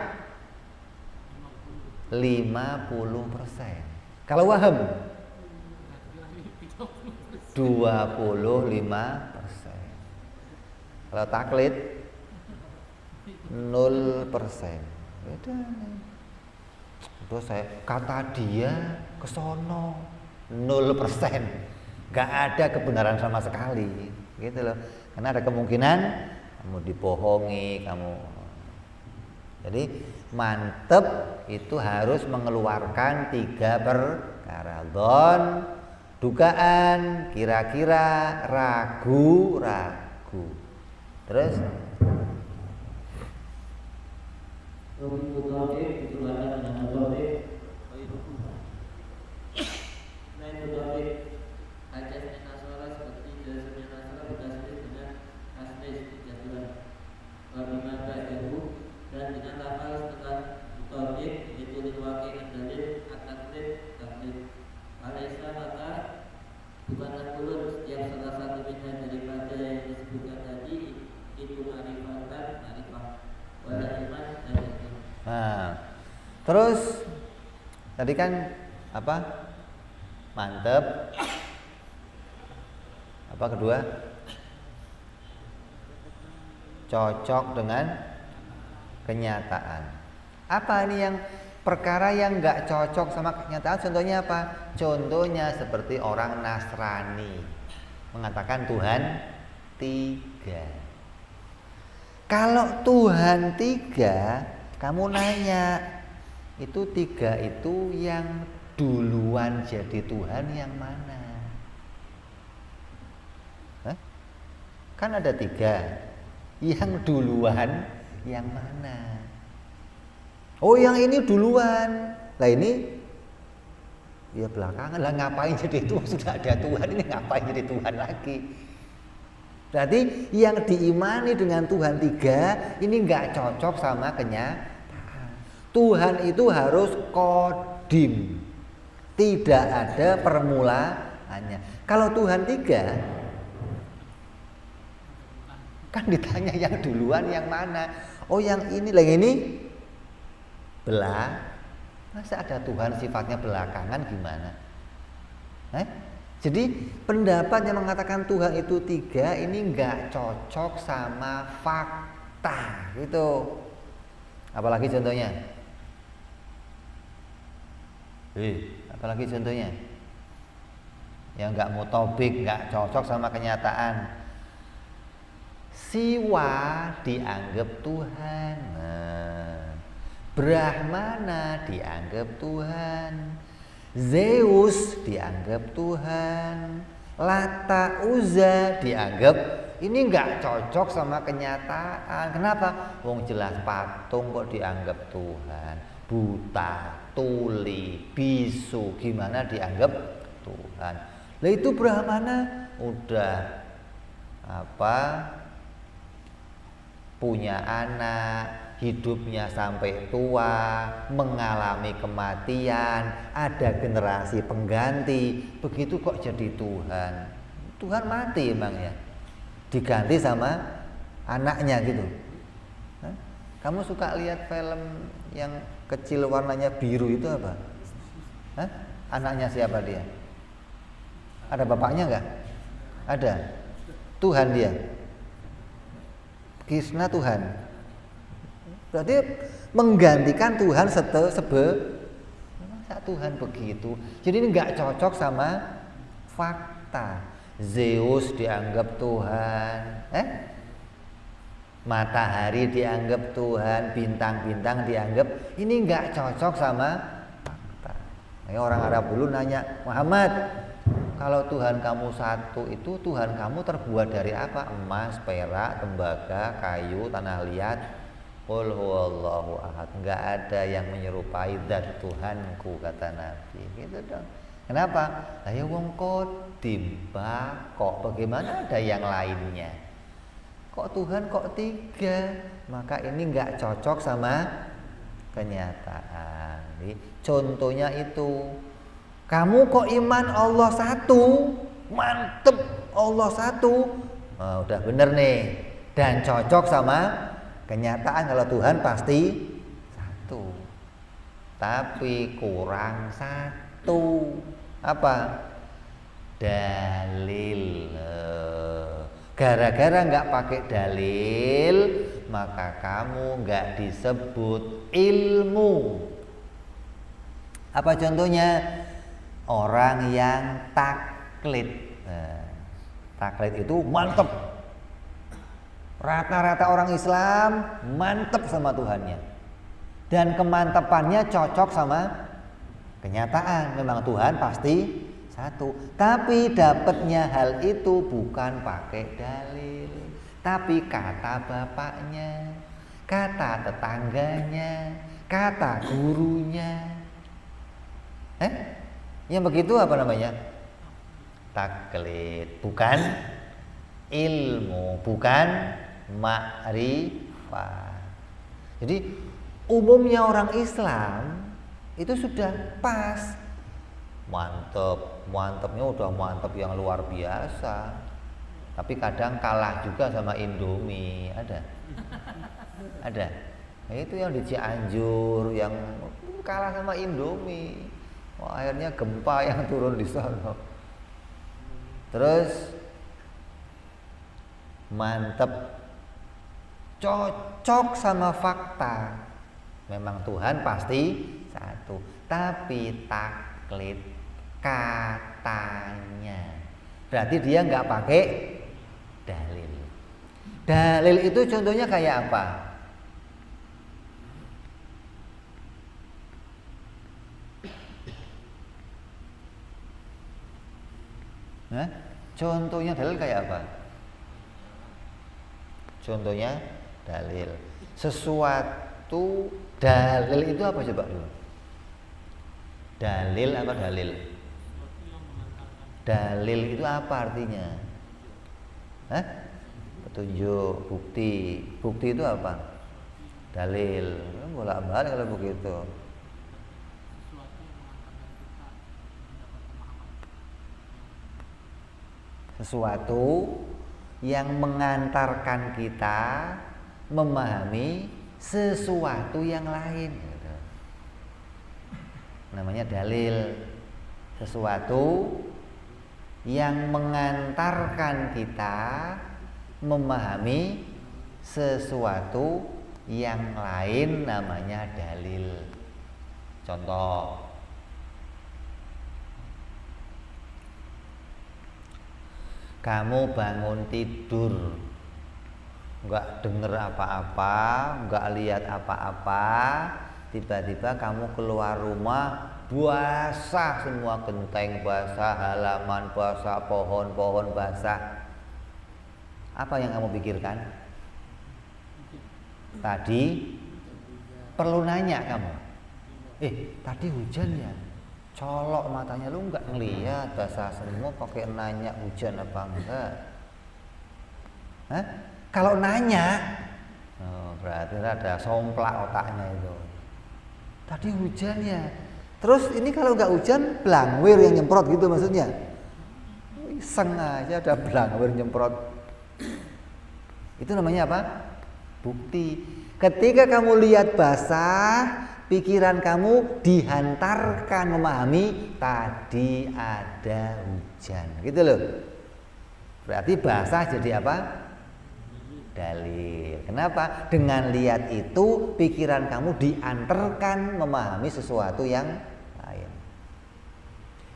50%. Kalau waham 25%. Kalau taklid 0%. Beda nih. Terus saya kata dia ke sono 0%. Gak ada kebenaran sama sekali, gitu loh. Karena ada kemungkinan kamu dibohongi, kamu. Jadi mantep itu harus mengeluarkan 3 perkara: dzon, dugaan, kira-kira, ragu-ragu. Terus terus tadi kan apa? Mantep. Apa kedua? Cocok dengan kenyataan. Apa ini yang perkara yang nggak cocok sama kenyataan? Contohnya apa? Contohnya seperti orang Nasrani mengatakan Tuhan 3. Kalau Tuhan 3, kamu nanya, itu 3 itu yang duluan jadi Tuhan yang mana? Kan ada 3. Yang duluan yang mana? Oh, yang ini duluan. Lah ini ya belakangan. Lah ngapain jadi Tuhan? Sudah ada Tuhan, ini ngapain jadi Tuhan lagi? Berarti yang diimani dengan Tuhan 3 ini nggak cocok sama kenyataan. Tuhan itu harus kodim, tidak ada permulaannya. Kalau Tuhan 3 kan ditanya yang duluan yang mana? Oh yang ini, masa ada Tuhan sifatnya belakangan gimana? Jadi pendapat yang mengatakan Tuhan itu 3 ini nggak cocok sama fakta gitu. Apalagi contohnya? Apalagi contohnya? Yang nggak mutobik, nggak cocok sama kenyataan. Siwa dianggap Tuhan, Brahmana dianggap Tuhan, Zeus dianggap Tuhan, Lata Uzza dianggap, ini nggak cocok sama kenyataan. Kenapa? Wong jelas patung kok dianggap Tuhan, buta, tuli, bisu, gimana dianggap Tuhan? Lah itu Brahmana udah punya anak, hidupnya sampai tua, mengalami kematian, ada generasi pengganti, begitu kok jadi Tuhan? Tuhan mati emang ya, diganti sama anaknya gitu. Kamu suka lihat film yang kecil warnanya biru itu apa? Anaknya siapa dia? Ada bapaknya enggak? Ada. Tuhan dia. Krishna Tuhan. Berarti menggantikan Tuhan masa Tuhan begitu. Jadi ini nggak cocok sama fakta. Zeus dianggap Tuhan, matahari dianggap Tuhan, bintang-bintang dianggap, ini nggak cocok sama fakta. Orang Arab dulu nanya, Muhammad, kalau Tuhan kamu satu itu Tuhan kamu terbuat dari apa? Emas, perak, tembaga, kayu, tanah liat. Qul huwallahu ahad. Enggak ada yang menyerupai zat Tuhanku, kata Nabi. Gitu dong. Kenapa? Ya wong kodim, kok bagaimana ada yang lainnya? Kok Tuhan kok 3? Maka ini enggak cocok sama kenyataan. Jadi, contohnya itu, kamu kok iman Allah 1, mantep Allah 1, udah bener nih, dan cocok sama kenyataan kalau Tuhan pasti 1, tapi kurang 1, apa? Dalil. Gara-gara nggak pakai dalil, maka kamu nggak disebut ilmu. Apa contohnya? Orang yang taklid. Taklid itu mantep. Rata-rata orang Islam mantep sama Tuhannya. Dan kemantepannya cocok sama kenyataan. Memang Tuhan pasti 1. Tapi dapatnya hal itu bukan pakai dalil, tapi kata bapaknya, kata tetangganya, kata gurunya. Yang begitu apa namanya? Taklid, bukan ilmu, bukan ma'rifah. Jadi umumnya orang Islam itu sudah pas, mantepnya udah mantep yang luar biasa. Tapi kadang kalah juga sama Indomie, ada. Nah, itu yang di Cianjur yang kalah sama Indomie. Wah, akhirnya gempa yang turun di sana. Terus mantep, cocok sama fakta. Memang Tuhan pasti 1, tapi taklid katanya. Berarti dia nggak pakai dalil. Dalil itu contohnya kayak apa? Contohnya dalil kayak apa? Contohnya dalil. Sesuatu dalil itu apa coba dulu? Dalil apa dalil? Dalil itu apa artinya? petunjuk, bukti. Bukti itu apa? Dalil. Bolak-balik kalau begitu. Sesuatu yang mengantarkan kita memahami sesuatu yang lain, gitu. Namanya dalil. Sesuatu yang mengantarkan kita memahami sesuatu yang lain, namanya dalil. Contoh, kamu bangun tidur, nggak denger apa-apa, nggak lihat apa-apa, tiba-tiba kamu keluar rumah, basah semua, genteng basah, halaman basah, pohon-pohon basah. Apa yang kamu pikirkan? Tadi perlu nanya kamu, tadi hujan ya? Colok matanya, lu nggak ngeliat basah semua, pakai nanya hujan apa enggak? Hah? Kalau nanya, berarti ada somplak otaknya itu. Tadi hujan ya. Terus ini kalau nggak hujan, blangwir yang nyemprot gitu maksudnya. Iseng aja ada blangwir nyemprot. Itu namanya apa? Bukti. Ketika kamu lihat basah, pikiran kamu dihantarkan memahami tadi ada hujan, gitu loh. Berarti basah jadi apa? Dalil. Kenapa? Dengan lihat itu pikiran kamu diantarkan memahami sesuatu yang lain.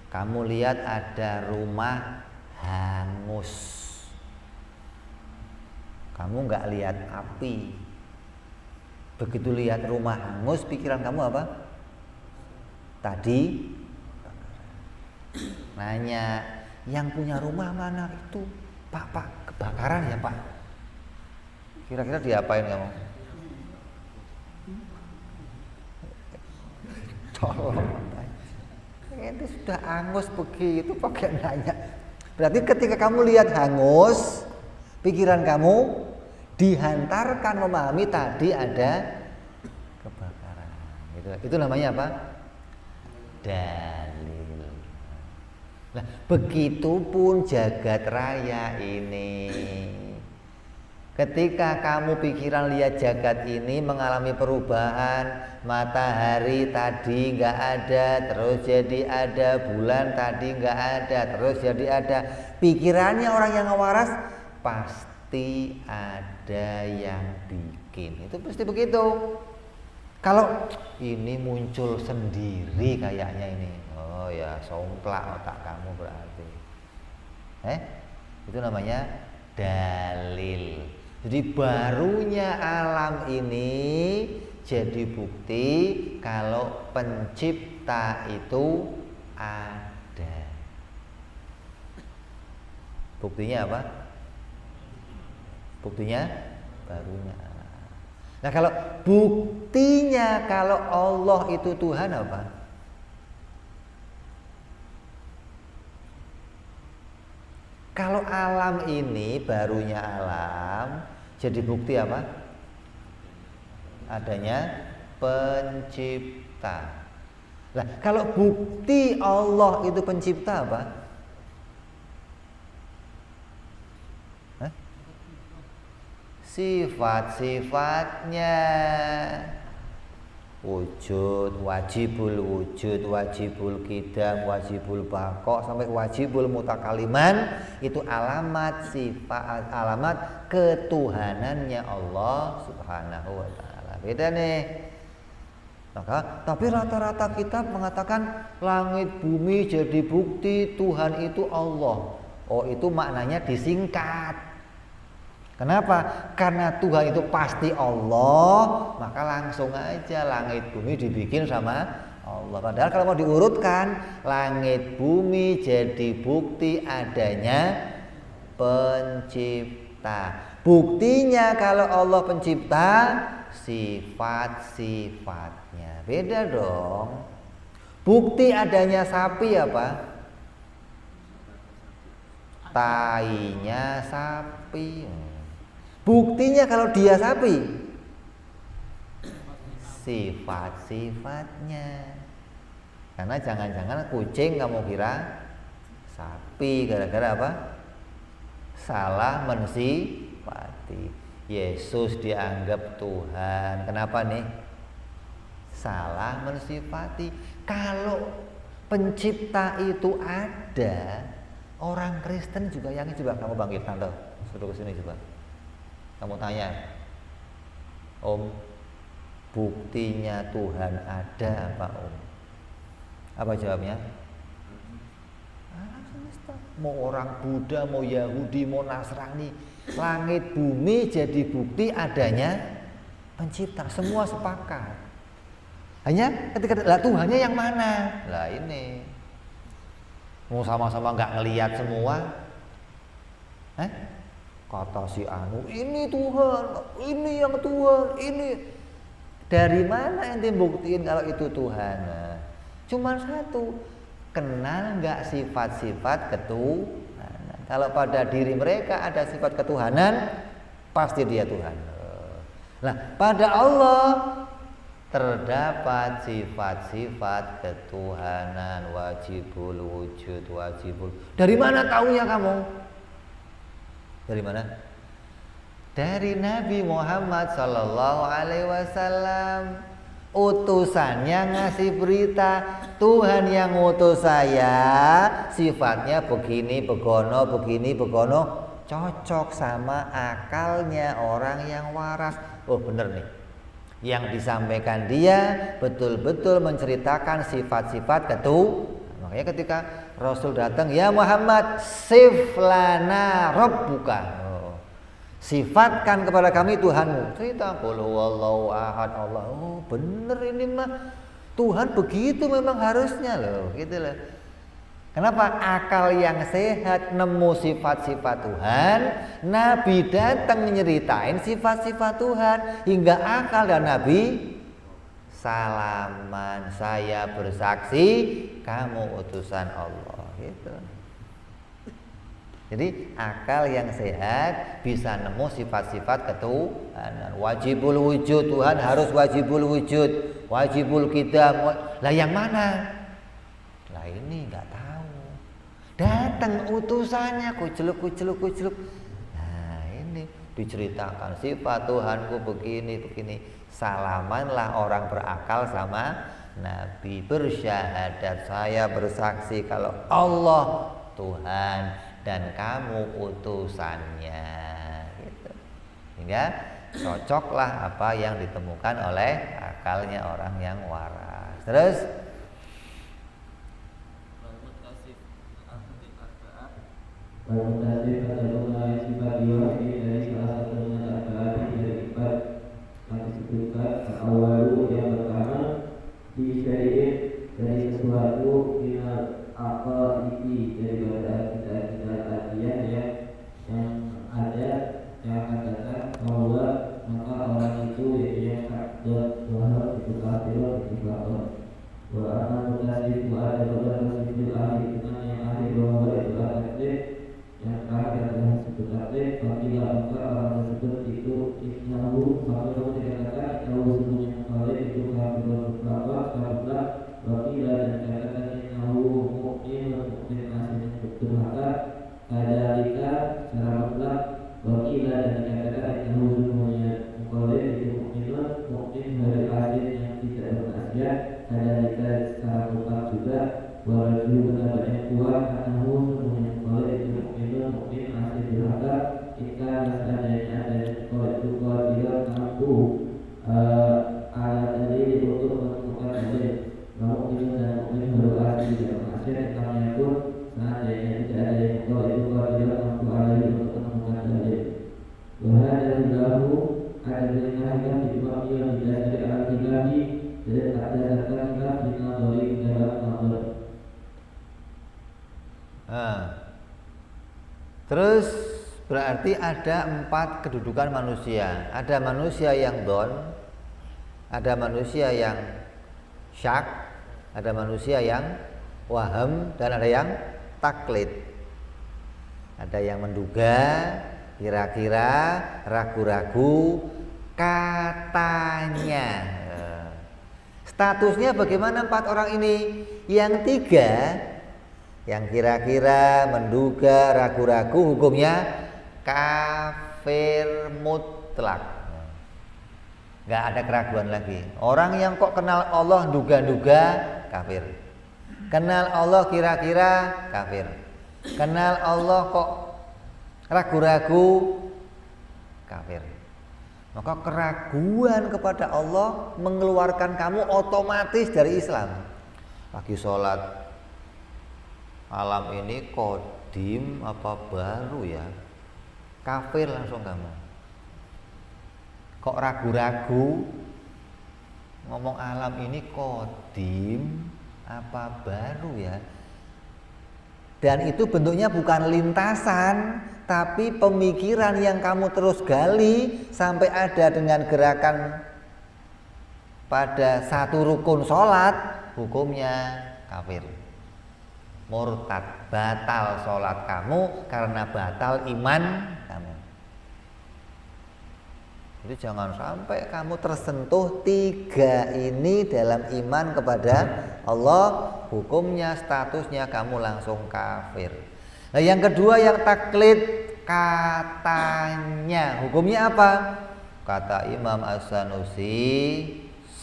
Kamu lihat ada rumah hangus, kamu nggak lihat api. Begitu lihat rumah hangus, pikiran kamu apa? Tadi nanya, yang punya rumah mana itu? Pak, kebakaran ya Pak? Kira-kira diapain kamu? Tolong, ini sudah hangus begitu pakai nanya. Berarti ketika kamu lihat hangus, pikiran kamu dihantarkan memahami tadi ada kebakaran. Itu namanya apa? Dalil. Nah, begitupun jagat raya ini. Ketika kamu pikiran lihat jagat ini mengalami perubahan, matahari tadi nggak ada, terus jadi ada, bulan tadi nggak ada, terus jadi ada. Pikirannya orang yang waras, pasti ada yang bikin. Itu pasti begitu. Kalau ini muncul sendiri kayaknya ini, oh ya somplak otak kamu berarti. Itu namanya dalil. Jadi barunya alam ini jadi bukti kalau pencipta itu ada. Buktinya apa? Buktinya barunya. Nah, kalau buktinya kalau Allah itu Tuhan apa? Kalau alam ini barunya alam, jadi bukti apa? Adanya pencipta. Nah, kalau bukti Allah itu pencipta apa? Sifat-sifatnya. Wujud, wajibul wujud, wajibul qidam, wajibul baqa sampai wajibul mutakaliman, itu alamat sifat, alamat ketuhanannya Allah Subhanahu wa taala. Beda nih. Maka tapi rata-rata kitab mengatakan langit bumi jadi bukti Tuhan itu Allah. Oh, itu maknanya disingkat. Kenapa? Karena Tuhan itu pasti Allah, maka langsung aja langit bumi dibikin sama Allah. Padahal kalau mau diurutkan, langit bumi jadi bukti adanya pencipta. Buktinya kalau Allah pencipta, sifat-sifatnya. Beda dong. Bukti adanya sapi apa? Tainya sapi. Buktinya kalau dia sapi, sifat-sifatnya. Karena jangan-jangan kucing kamu kira sapi, gara-gara apa? Salah mensifati. Yesus dianggap Tuhan. Kenapa nih? Salah mensifati. Kalau pencipta itu ada, orang Kristen juga yang coba kamu bangkitkan loh. Suruh ke sini coba. Kamu tanya, Om, buktinya Tuhan ada apa Om? Apa jawabnya? Alam semesta. Mau orang Buddha, mau Yahudi, mau Nasrani, langit bumi jadi bukti adanya pencipta. Semua sepakat. Hanya ketika lah Tuhannya yang mana? Lah ini. Mau sama-sama nggak ngelihat semua? Kata si anu, ini Tuhan, ini yang Tuhan, ini. Dari mana ente buktiin kalau itu Tuhan? Nah, cuma satu, kenal nggak sifat-sifat ketuhanan? Kalau pada diri mereka ada sifat ketuhanan, pasti dia Tuhan. Nah, pada Allah terdapat sifat-sifat ketuhanan, wajibul wujud, wajibul. Dari mana taunya kamu? Dari mana? Dari Nabi Muhammad Sallallahu Alaihi Wasallam. Utusannya ngasih berita, Tuhan yang utus saya, sifatnya begini, begono, begini, begono, cocok sama akalnya orang yang waras. Oh bener nih, yang disampaikan dia betul-betul menceritakan sifat-sifat ketuhanan. Makanya ketika Rasul datang, ya Muhammad, siflana rabbuka. Sifatkan kepada kami Tuhanmu. Cerita qul huwallahu ahad Allah. Oh, bener ini mah. Tuhan begitu memang harusnya loh, gitu loh. Kenapa? Akal yang sehat nemu sifat-sifat Tuhan, Nabi datang nyeritain sifat-sifat Tuhan hingga akal dan Nabi salaman, saya bersaksi kamu utusan Allah, gitu. Jadi akal yang sehat bisa nemu sifat-sifat ketuhanan. Wajibul wujud, Tuhan harus wajibul wujud, wajibul qidam. Lah yang mana? Lah ini nggak tahu. Datang utusannya kuceluk. Nah ini diceritakan sifat Tuhanku begini. Salamanlah orang berakal sama Nabi, bersyahadat, saya bersaksi kalau Allah Tuhan dan kamu utusannya, gitu. Hingga cocoklah apa yang ditemukan oleh akalnya orang yang waras. Terus Awalu yang pertama di syariat dari sesuatu minal akal ini daripada kita artian yang ada yang akan datang bahwa maka orang itu yang dan bahwa itu kafir itu kafir. Wa akan mutasi wa ada orang itu ahli dengan yang ahli bahwa itu aktif yang kafir adalah sebut aktif. Apabila maka orang tersebut itu innahu maka dikatakan innahu semuanya kafir itu kafir karena wakila dan katakan innahu mu'min asli durhaka kadalika secara mutlak wakila dan katakan innahu semuanya kafir itu mu'min dari asli yang tidak bermaksiat kadalika secara mutlak juga wajib pendapat yang kuat innahu semuanya kafir itu mu'min asli durhaka jika adanya kalau itu tidak mampu alat dalil untuk menemukan dalil bahwa itu dan mungkin berarti tidak berhasil kami pun seandainya tidak ada yang kalau itu tidak mampu alat dalil untuk menemukan dalil bahwa dari lahu ada dengan yang dibuat yang didasari al-tilahi dan ada datanglah dengan dalil dalam nazar. Terus berarti ada 4 kedudukan manusia. Ada manusia yang don, ada manusia yang syak, ada manusia yang waham, dan ada yang taklid. Ada yang menduga, kira-kira, ragu-ragu, katanya. Statusnya bagaimana 4 orang ini? Yang 3, yang kira-kira, menduga, ragu-ragu, hukumnya kafir mutlak. Nggak ada keraguan lagi. Orang yang kok kenal Allah duga-duga, kafir. Kenal Allah kira-kira, kafir. Kenal Allah kok ragu-ragu, kafir. Maka keraguan kepada Allah mengeluarkan kamu otomatis dari Islam. Lagi sholat, malam ini kodim apa baru ya? Kafir langsung kamu. Kok ragu-ragu? Ngomong alam ini kodim apa baru ya? Dan itu bentuknya bukan lintasan, tapi pemikiran yang kamu terus gali sampai ada dengan gerakan pada satu rukun sholat, hukumnya kafir, murtad, batal sholat kamu karena batal iman kamu. Jadi jangan sampai kamu tersentuh 3 ini dalam iman kepada Allah, hukumnya, statusnya kamu langsung kafir. Nah yang kedua yang taklid, katanya, hukumnya apa? Kata Imam As-Sanusi,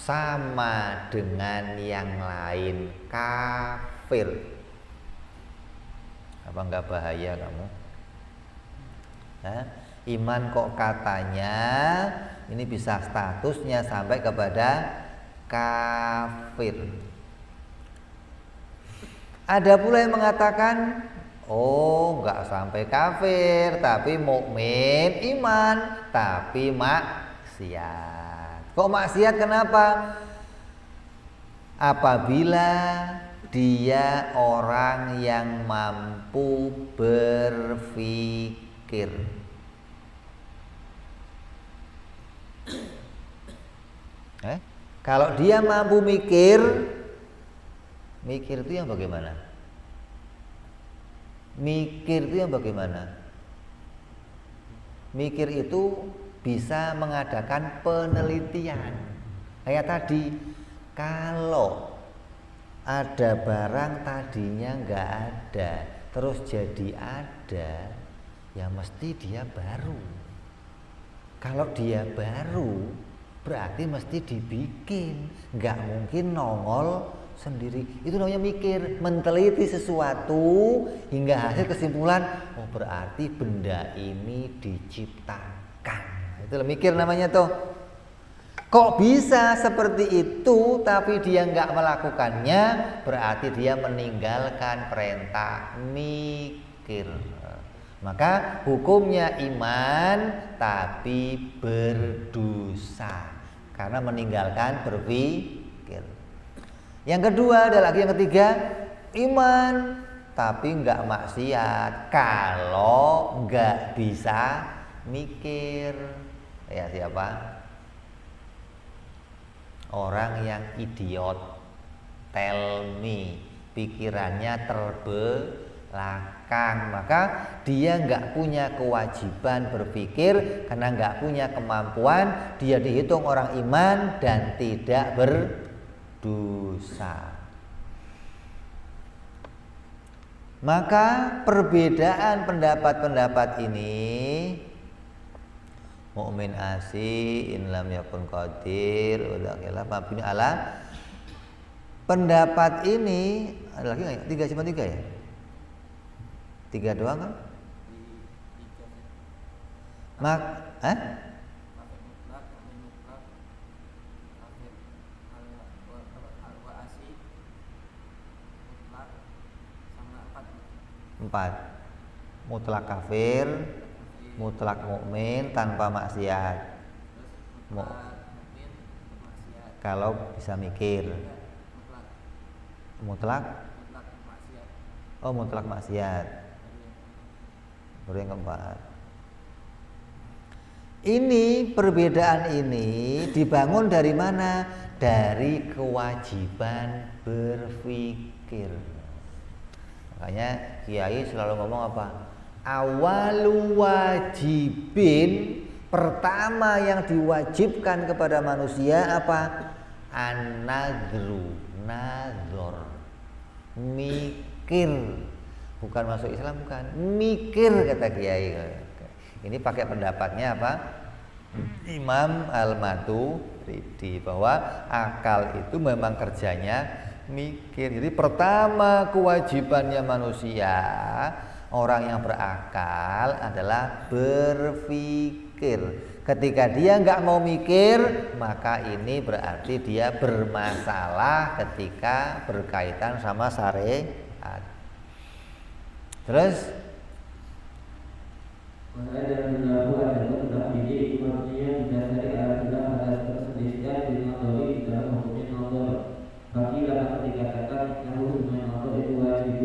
sama dengan yang lain, kafir. Apa enggak bahaya kamu? Nah, iman kok katanya, ini bisa statusnya sampai kepada kafir. Ada pula yang mengatakan, oh enggak sampai kafir, tapi mukmin, iman, tapi maksiat. Kok maksiat kenapa? Apabila dia orang yang mampu berpikir. Kalau dia mampu mikir itu yang bagaimana? Mikir itu yang bagaimana? Mikir itu bisa mengadakan penelitian. Kayak tadi, kalau ada barang tadinya nggak ada, terus jadi ada, ya mesti dia baru. Kalau dia baru, berarti mesti dibikin, nggak mungkin nongol sendiri. Itu namanya mikir, meneliti sesuatu hingga hasil kesimpulan, oh berarti benda ini diciptakan. Itu mikir namanya tuh. Kok bisa seperti itu tapi dia nggak melakukannya, berarti dia meninggalkan perintah mikir. Maka hukumnya iman tapi berdosa karena meninggalkan berpikir. Yang kedua ada lagi yang ketiga, iman tapi nggak maksiat kalau nggak bisa mikir. Ya siapa? Orang yang idiot, tell me, pikirannya terbelakang, maka dia nggak punya kewajiban berpikir karena nggak punya kemampuan. Dia dihitung orang iman dan tidak berdosa. Maka perbedaan pendapat-pendapat ini, mukmin asi in lam yakun qadir udah mabni ala, pendapat ini ada lagi nggak ya? 3 cuma 3 ya? 3 doang kan? Empat, mutlak kafir, mutlak mukmin tanpa maksiat. Kalau bisa mikir. Mutlak. Oh, mutlak maksiat. Baru yang keempat. Ini perbedaan ini dibangun dari mana? Dari kewajiban berpikir. Makanya kiai selalu ngomong apa? Awalu wajibin, pertama yang diwajibkan kepada manusia apa? An-nadru, nazar, mikir. Bukan masuk Islam, bukan, mikir kata Kiai. Ini pakai pendapatnya apa? Imam Al-Maturidi, bahwa akal itu memang kerjanya mikir. Jadi pertama kewajibannya manusia, orang yang berakal adalah berpikir. Ketika dia nggak mau mikir, maka ini berarti dia bermasalah ketika berkaitan sama syariat. Terus Maka dalam adalah tentang ini artinya didasari adalah atas perselisihan di nazari di dalam hukumnya nazar. Bagi dalam dikatakan yang hukumnya nazar itu wajib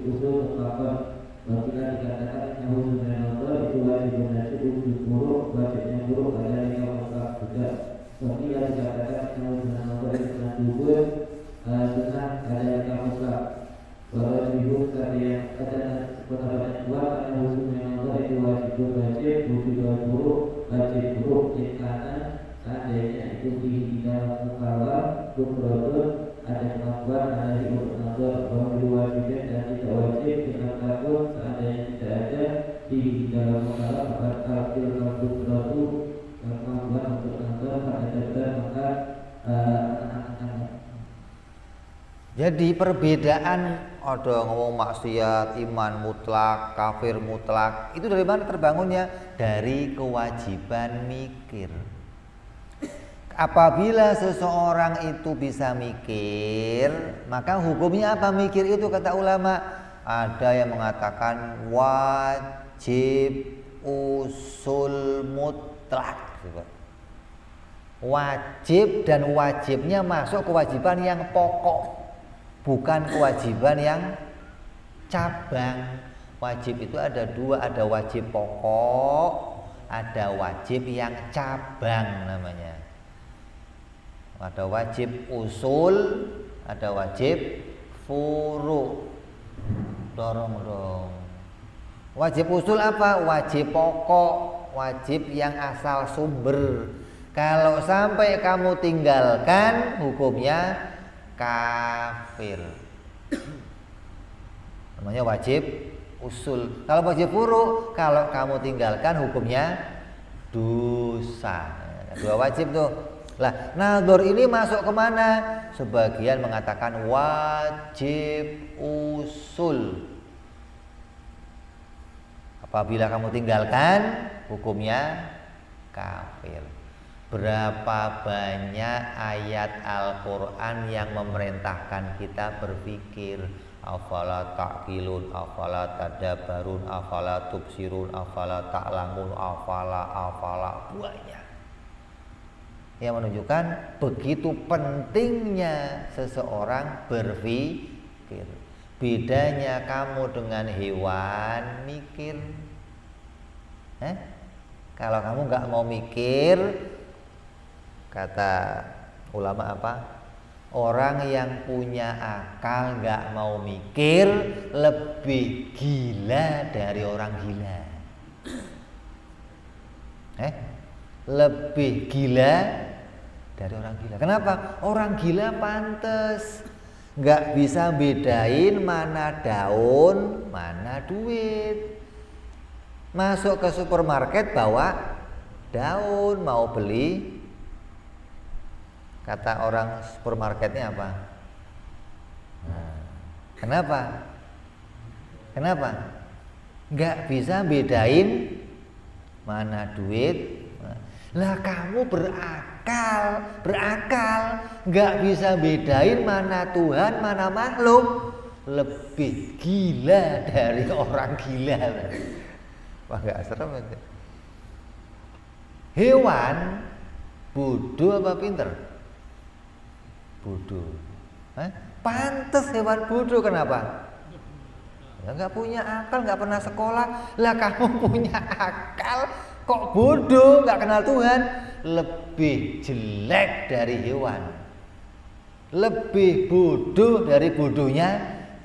usul terpakat. Bagi dikatakan yang hukumnya nazar itu wajib buruk wajibnya buruk ada yang mutlak juga. Bagi dikatakan yang hukumnya nazar itu sunnah ada yang mutlak. Bahwa ibu tadi ada pendapat dua karena hukumnya Allah itu wajib buruk karena seandainya itu di dalam mukallaf berproduk ada kemampuan ada untuk nazar bahwa wajib dan tidak wajib dengan takut seandainya tidak ada di dalam mukallaf berkafir berproduk kemampuan untuk nazar ada maka jadi perbedaan ada ngomong maksiat, iman mutlak, kafir mutlak, itu dari mana terbangunnya? Dari kewajiban mikir. Apabila seseorang itu bisa mikir, maka hukumnya apa mikir itu kata ulama? Ada yang mengatakan wajib usul mutlak. Wajib dan wajibnya masuk kewajiban yang pokok, bukan kewajiban yang cabang. Wajib itu ada dua, ada wajib pokok, ada wajib yang cabang namanya. Ada wajib usul, ada wajib furu. Dorong dong. Wajib usul apa? Wajib pokok, wajib yang asal sumber. Kalau sampai kamu tinggalkan, hukumnya kafir. Namanya wajib usul. Kalau wajib furu, kalau kamu tinggalkan hukumnya dosa. Dua wajib tuh. Lah, nazar ini masuk kemana? Sebagian mengatakan wajib usul. Apabila kamu tinggalkan, hukumnya kafir. Berapa banyak ayat Al-Quran yang memerintahkan kita berpikir? Afala ta'qilun, afala tadabbarun, afala tubsirun, afala ta'lamun, afala banyak yang menunjukkan begitu pentingnya seseorang berpikir. Bedanya kamu dengan hewan mikir. Kalau kamu nggak mau mikir, kata ulama apa? Orang yang punya akal nggak mau mikir lebih gila dari orang gila. Lebih gila dari orang gila. Kenapa? Orang gila pantes nggak bisa bedain mana daun, mana duit. Masuk ke supermarket bawa daun, mau beli, kata orang supermarketnya apa? Kenapa? Nggak bisa bedain mana duit. Lah kamu berakal, nggak bisa bedain mana Tuhan, mana makhluk. Lebih gila dari orang gila. Wah, nggak serem itu. Hewan bodoh apa pinter? Bodoh. Pantes hewan bodoh, kenapa? Ya nggak punya akal, nggak pernah sekolah. Lah kamu punya akal, kok bodoh, nggak kenal Tuhan. Lebih jelek dari hewan, lebih bodoh dari bodohnya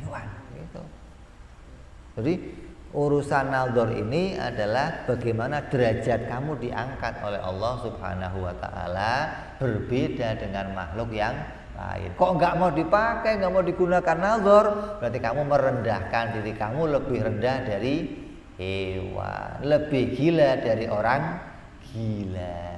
hewan. Gitu. Jadi urusan nadzar ini adalah bagaimana derajat kamu diangkat oleh Allah Subhanahu wa taala berbeda dengan makhluk yang lain. Kok nggak mau dipakai, nggak mau digunakan nadzar, berarti kamu merendahkan diri kamu lebih rendah dari hewan, lebih gila dari orang gila.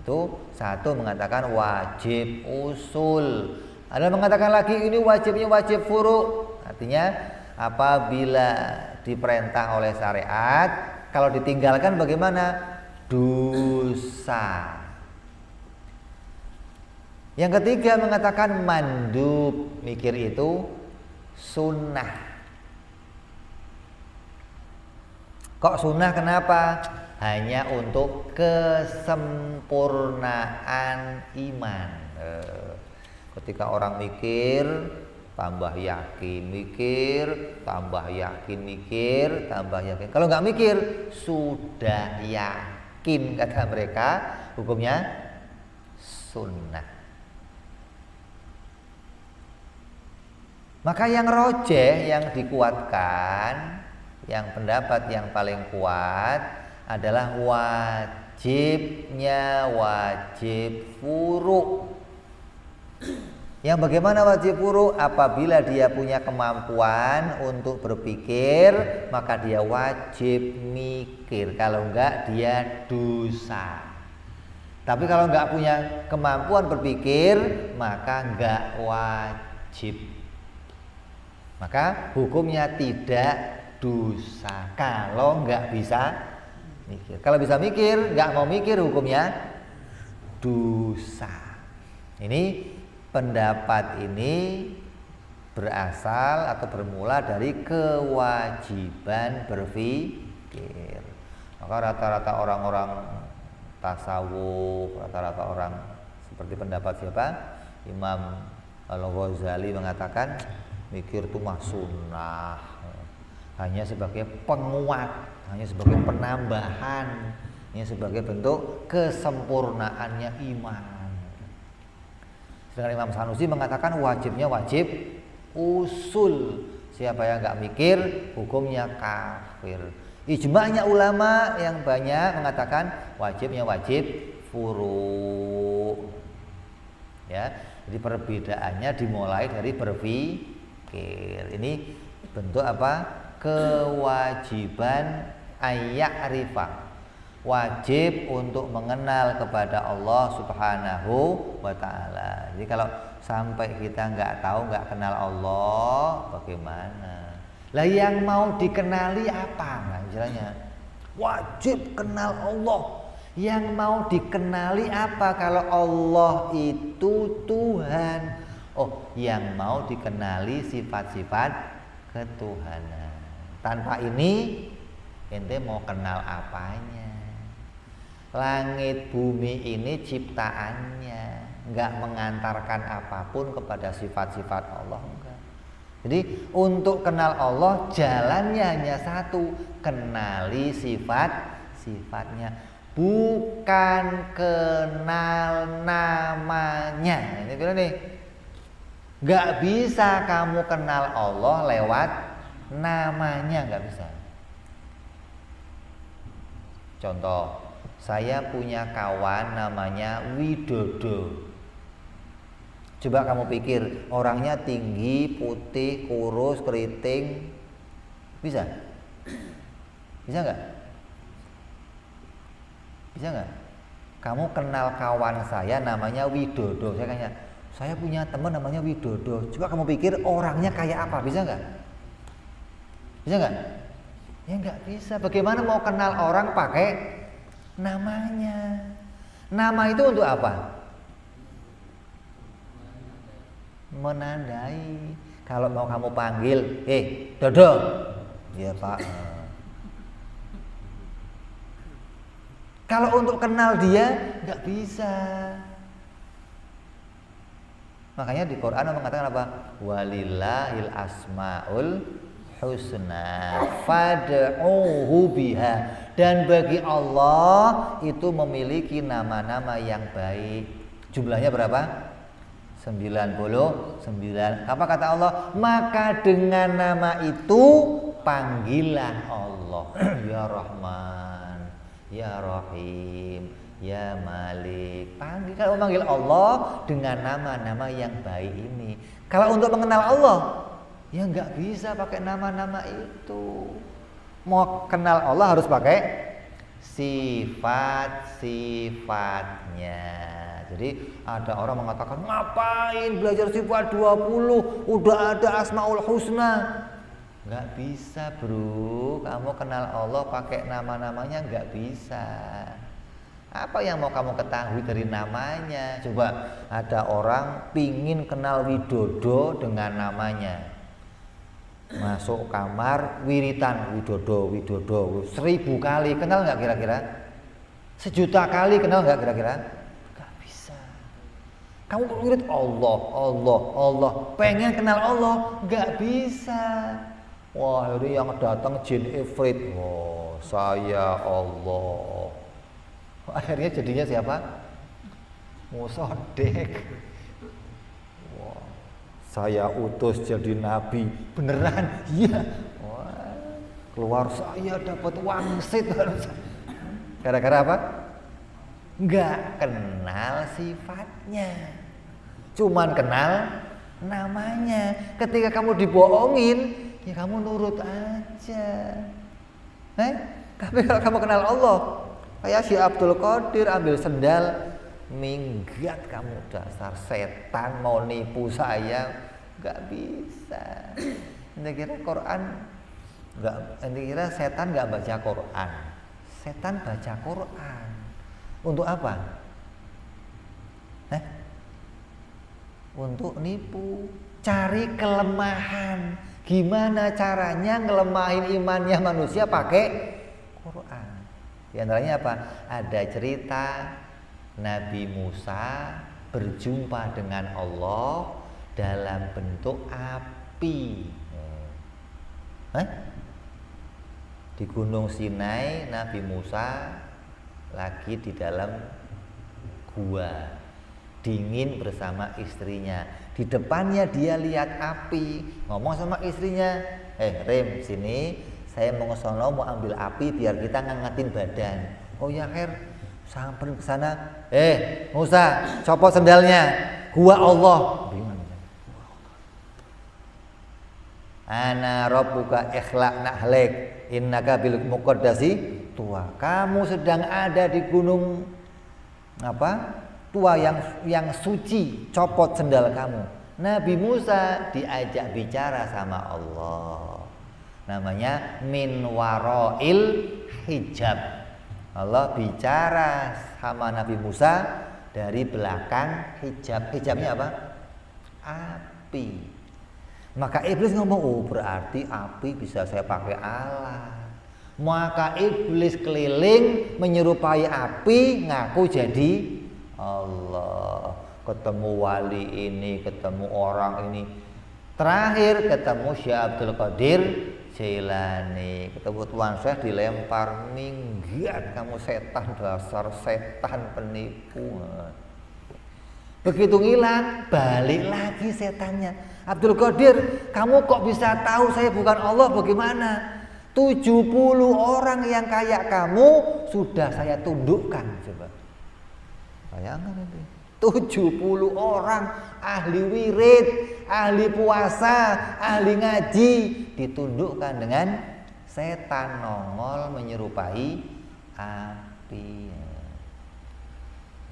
Itu satu mengatakan wajib usul. Ada mengatakan lagi ini wajibnya wajib furu'. Artinya apabila diperintah oleh syariat, kalau ditinggalkan bagaimana? Dosa. Yang ketiga mengatakan mandub. Mikir itu sunnah. Kok sunnah kenapa? Hanya untuk kesempurnaan iman. Ketika orang mikir, tambah yakin, mikir, tambah yakin, mikir, tambah yakin. Kalau nggak mikir, sudah yakin, kata mereka, hukumnya sunnah. Maka yang rojeh, yang dikuatkan, yang pendapat yang paling kuat adalah wajibnya wajib furu'. Yang bagaimana wajib furu'? Apabila dia punya kemampuan untuk berpikir, maka dia wajib mikir. Kalau enggak, dia dosa. Tapi kalau enggak punya kemampuan berpikir, maka enggak wajib. Maka hukumnya tidak dosa kalau enggak bisa mikir. Kalau bisa mikir, enggak mau mikir, hukumnya dosa. Ini pendapat ini berasal atau bermula dari kewajiban berpikir. Maka rata-rata orang-orang tasawuf, rata-rata orang seperti pendapat siapa? Imam Al-Ghazali mengatakan mikir itu mah sunnah, hanya sebagai penguat, hanya sebagai penambahan, hanya sebagai bentuk kesempurnaannya iman. Sedangkan Imam Sanusi mengatakan wajibnya wajib usul. Siapa yang nggak mikir, hukumnya kafir. Ijma'nya ulama yang banyak mengatakan wajibnya wajib furu'. Ya, jadi perbedaannya dimulai dari berpikir. Ini bentuk apa? Kewajiban ayya'rifah. Wajib untuk mengenal kepada Allah Subhanahu wa ta'ala. Jadi kalau sampai kita nggak tahu, nggak kenal Allah, bagaimana? Lah yang mau dikenali apa? Nah, istilahnya wajib kenal Allah. Yang mau dikenali apa kalau Allah itu Tuhan? Oh, yang mau dikenali sifat-sifat ketuhanan. Tanpa ini ente mau kenal apanya? Langit bumi ini ciptaannya, enggak mengantarkan apapun kepada sifat-sifat Allah, enggak. Jadi untuk kenal Allah jalannya hanya satu, kenali sifat-sifatnya, bukan kenal namanya. Ini bilang nih, enggak bisa kamu kenal Allah lewat namanya, enggak bisa. Contoh, saya punya kawan namanya Widodo. Coba kamu pikir, orangnya tinggi, putih, kurus, keriting. Bisa? Bisa nggak? Bisa nggak? Kamu kenal kawan saya namanya Widodo. Saya tanya, saya punya teman namanya Widodo. Coba kamu pikir orangnya kayak apa? Bisa nggak? Bisa nggak? Ya nggak bisa. Bagaimana mau kenal orang pakai namanya? Nama itu untuk apa? Menandai. Kalau mau kamu panggil, Dodo. Ya Pak. Kalau untuk kenal dia nggak bisa. Makanya di Quran mengatakan apa? Walillahil asmaul husna fad'uhu biha. Dan bagi Allah itu memiliki nama-nama yang baik. Jumlahnya berapa? 99. Apa kata Allah? Maka dengan nama itu panggilah Allah. Ya Rahman, Ya Rahim, Ya Malik. Kalau manggil Allah dengan nama-nama yang baik ini. Kalau untuk mengenal Allah, ya nggak bisa pakai nama-nama itu. Mau kenal Allah harus pakai sifat-sifatnya. Jadi ada orang mengatakan, ngapain belajar sifat 20, udah ada Asmaul Husna. Nggak bisa bro, kamu kenal Allah pakai nama-namanya nggak bisa. Apa yang mau kamu ketahui dari namanya? Coba ada orang pingin kenal Widodo dengan namanya. Masuk kamar, wiritan Widodo, 1000 kali, kenal nggak kira-kira? 1.000.000 kali kenal nggak kira-kira? Nggak bisa. Kamu wirid Allah, Allah, Allah, pengen kenal Allah, nggak bisa. Wah, ini yang datang jin ifrit. Wah, saya Allah. Akhirnya jadinya siapa? Musodek. Wah, saya utus jadi nabi. Beneran? Iya. Wah, keluar saya dapat wangsit. Gara-gara apa? Nggak kenal sifatnya. Cuman kenal namanya. Ketika kamu dibohongin, ya kamu nurut aja. Tapi kalau kamu kenal Allah, kayak si Abdul Qadir ambil sendal, minggat kamu dasar setan mau nipu saya, nggak bisa. Anda kira Quran nggak? Anda kira setan nggak baca Quran? Setan baca Quran untuk apa? Untuk nipu, cari kelemahan. Gimana caranya ngelemahin imannya manusia pakai Quran? Di antaranya apa? Ada cerita Nabi Musa berjumpa dengan Allah dalam bentuk api. Di Gunung Sinai, Nabi Musa lagi di dalam gua dingin bersama istrinya. Di depannya dia lihat api, ngomong sama istrinya, Rem, sini, saya mau ngesono, mau ambil api biar kita ngangetin badan. Oh ya Her, samperin ke sana. Musa, copot sendalnya. Gua Allah. Ana rabbuka ikhlaq nahlek innaka bil muqaddasi tua. Kamu sedang ada di gunung apa? Tua yang suci, copot sendal kamu. Nabi Musa diajak bicara sama Allah. Namanya min warail hijab. Allah bicara sama Nabi Musa dari belakang hijab. Hijabnya apa? Api. Maka iblis ngomong, oh berarti api bisa saya pakai alat. Maka iblis keliling menyerupai api, ngaku jadi Allah. Ketemu wali ini, ketemu orang ini. Terakhir ketemu Syekh Abdul Qadir Jailani. Ketemu Tuan Syekh dilempar, minggat kamu setan, dasar setan penipu. Begitu ngilang, balik lagi setannya. Abdul Qadir, kamu kok bisa tahu saya bukan Allah, bagaimana? 70 orang yang kayak kamu sudah saya tundukkan. Coba bayangkan itu, 70 orang ahli wirid, ahli puasa, ahli ngaji, ditundukkan dengan setan nongol menyerupai api.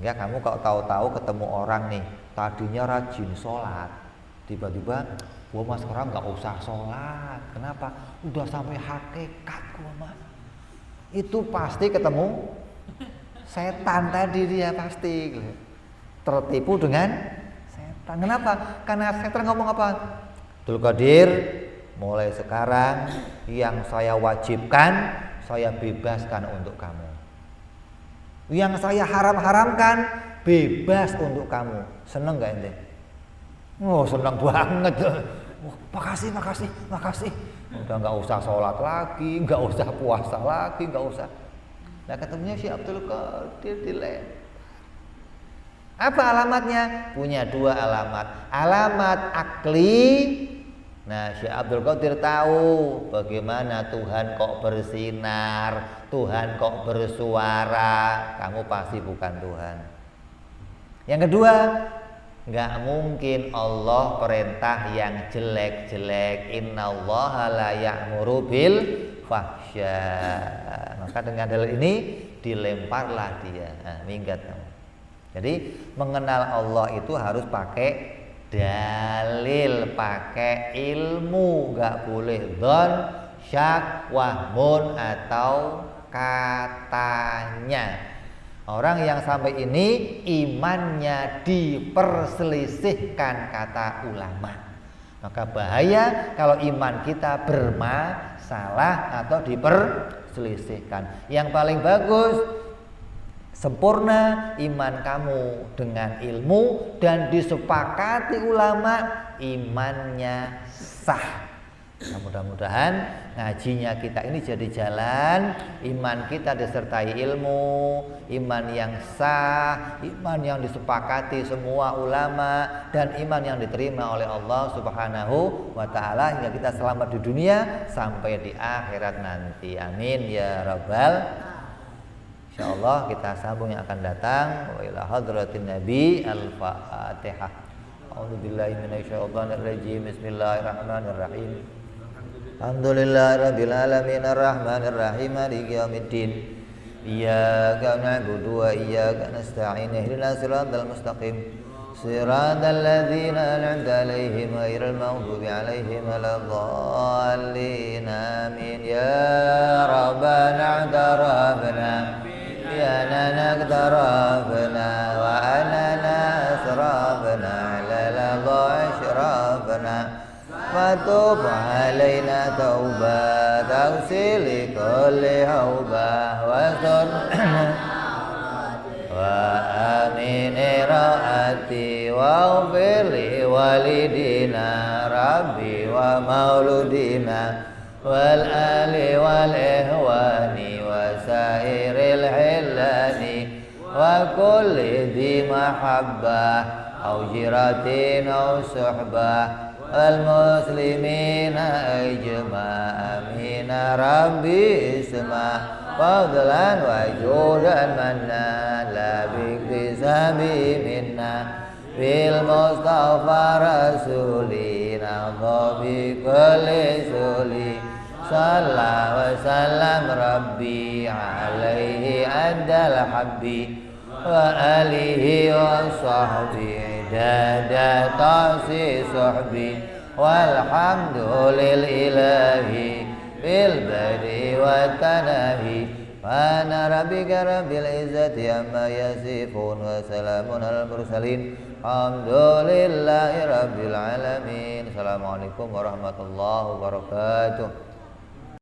Ya, kamu kalau tahu-tahu ketemu orang nih, tadinya rajin sholat, tiba-tiba gua mas sekarang nggak usah sholat. Kenapa? Udah sampai hakikat gua mas. Itu pasti ketemu setan tadi, dia pasti tertipu dengan setan. Kenapa? Karena setan ngomong apa? Abdul Qadir, mulai sekarang yang saya wajibkan saya bebaskan untuk kamu. Yang saya haram-haramkan bebas untuk kamu. Seneng gak ente? Oh seneng banget. Oh, makasih. Udah gak usah sholat lagi, gak usah puasa lagi, gak usah. Nah ketemunya si Abdul Qadir dilempar. Apa alamatnya? Punya 2 alamat. Alamat akli. Nah, Syekh Abdul Qadir tahu bagaimana Tuhan kok bersinar, Tuhan kok bersuara. Kamu pasti bukan Tuhan. Yang kedua, nggak mungkin Allah perintah yang jelek-jelek. Innallaha la ya'muru bil fahsya. Maka dengan dalil ini dilemparlah dia. Nah, minggat kamu. Jadi mengenal Allah itu harus pakai dalil, pakai ilmu, nggak boleh dzon, syak, wahmun atau katanya. Orang yang sampai ini imannya diperselisihkan kata ulama. Maka bahaya kalau iman kita bermasalah atau diperselisihkan. Yang paling bagus, sempurna iman kamu dengan ilmu dan disepakati ulama, imannya sah. Nah, mudah-mudahan ngajinya kita ini jadi jalan, iman kita disertai ilmu, iman yang sah, iman yang disepakati semua ulama, dan iman yang diterima oleh Allah Subhanahu wa ta'ala hingga kita selamat di dunia sampai di akhirat nanti. Amin ya rabbal. Insyaallah kita sambung yang akan datang. Wa ila hadratin nabi al-fatihah. A'udzubillahi minasyaitonir rajim. Bismillahirrahmanirrahim. Alhamdulillahirabbil alamin arrahmanir rahim maliki yaumiddin. Iyyaka na'budu wa iyyaka nasta'in. Ihdinas siratal mustaqim. Siratal ladzina an'amta 'alaihim ghairil maghdubi 'alaihim waladdallin. Amin ya rabbana tarabna ya lana tarabna wa anana asrabna 'ala al-ashrabna fatub alaina tauba taghsil kulli hauba wa amin raati wa fili walidina rabbi wa mauludina wal ali wal ihwani wa sairil hilani wa kulli di mahabbah au jiratin au suhbah المسلمين أجمع آمين ربي اسمع فضلا وجودا منا لا باكتساب منا بالمصطفى رسولنا بكل سولي صلى وسلم ربي عليه أدى الحب وآله وصحبه dada ta'si suhbi walhamdulillahi bil badi wa tanahi wa ana rabbika rabbil izzati amma yasifun wa salamun alal mursalin alhamdulillahi rabbil alamin. Assalamualaikum warahmatullahi wabarakatuh.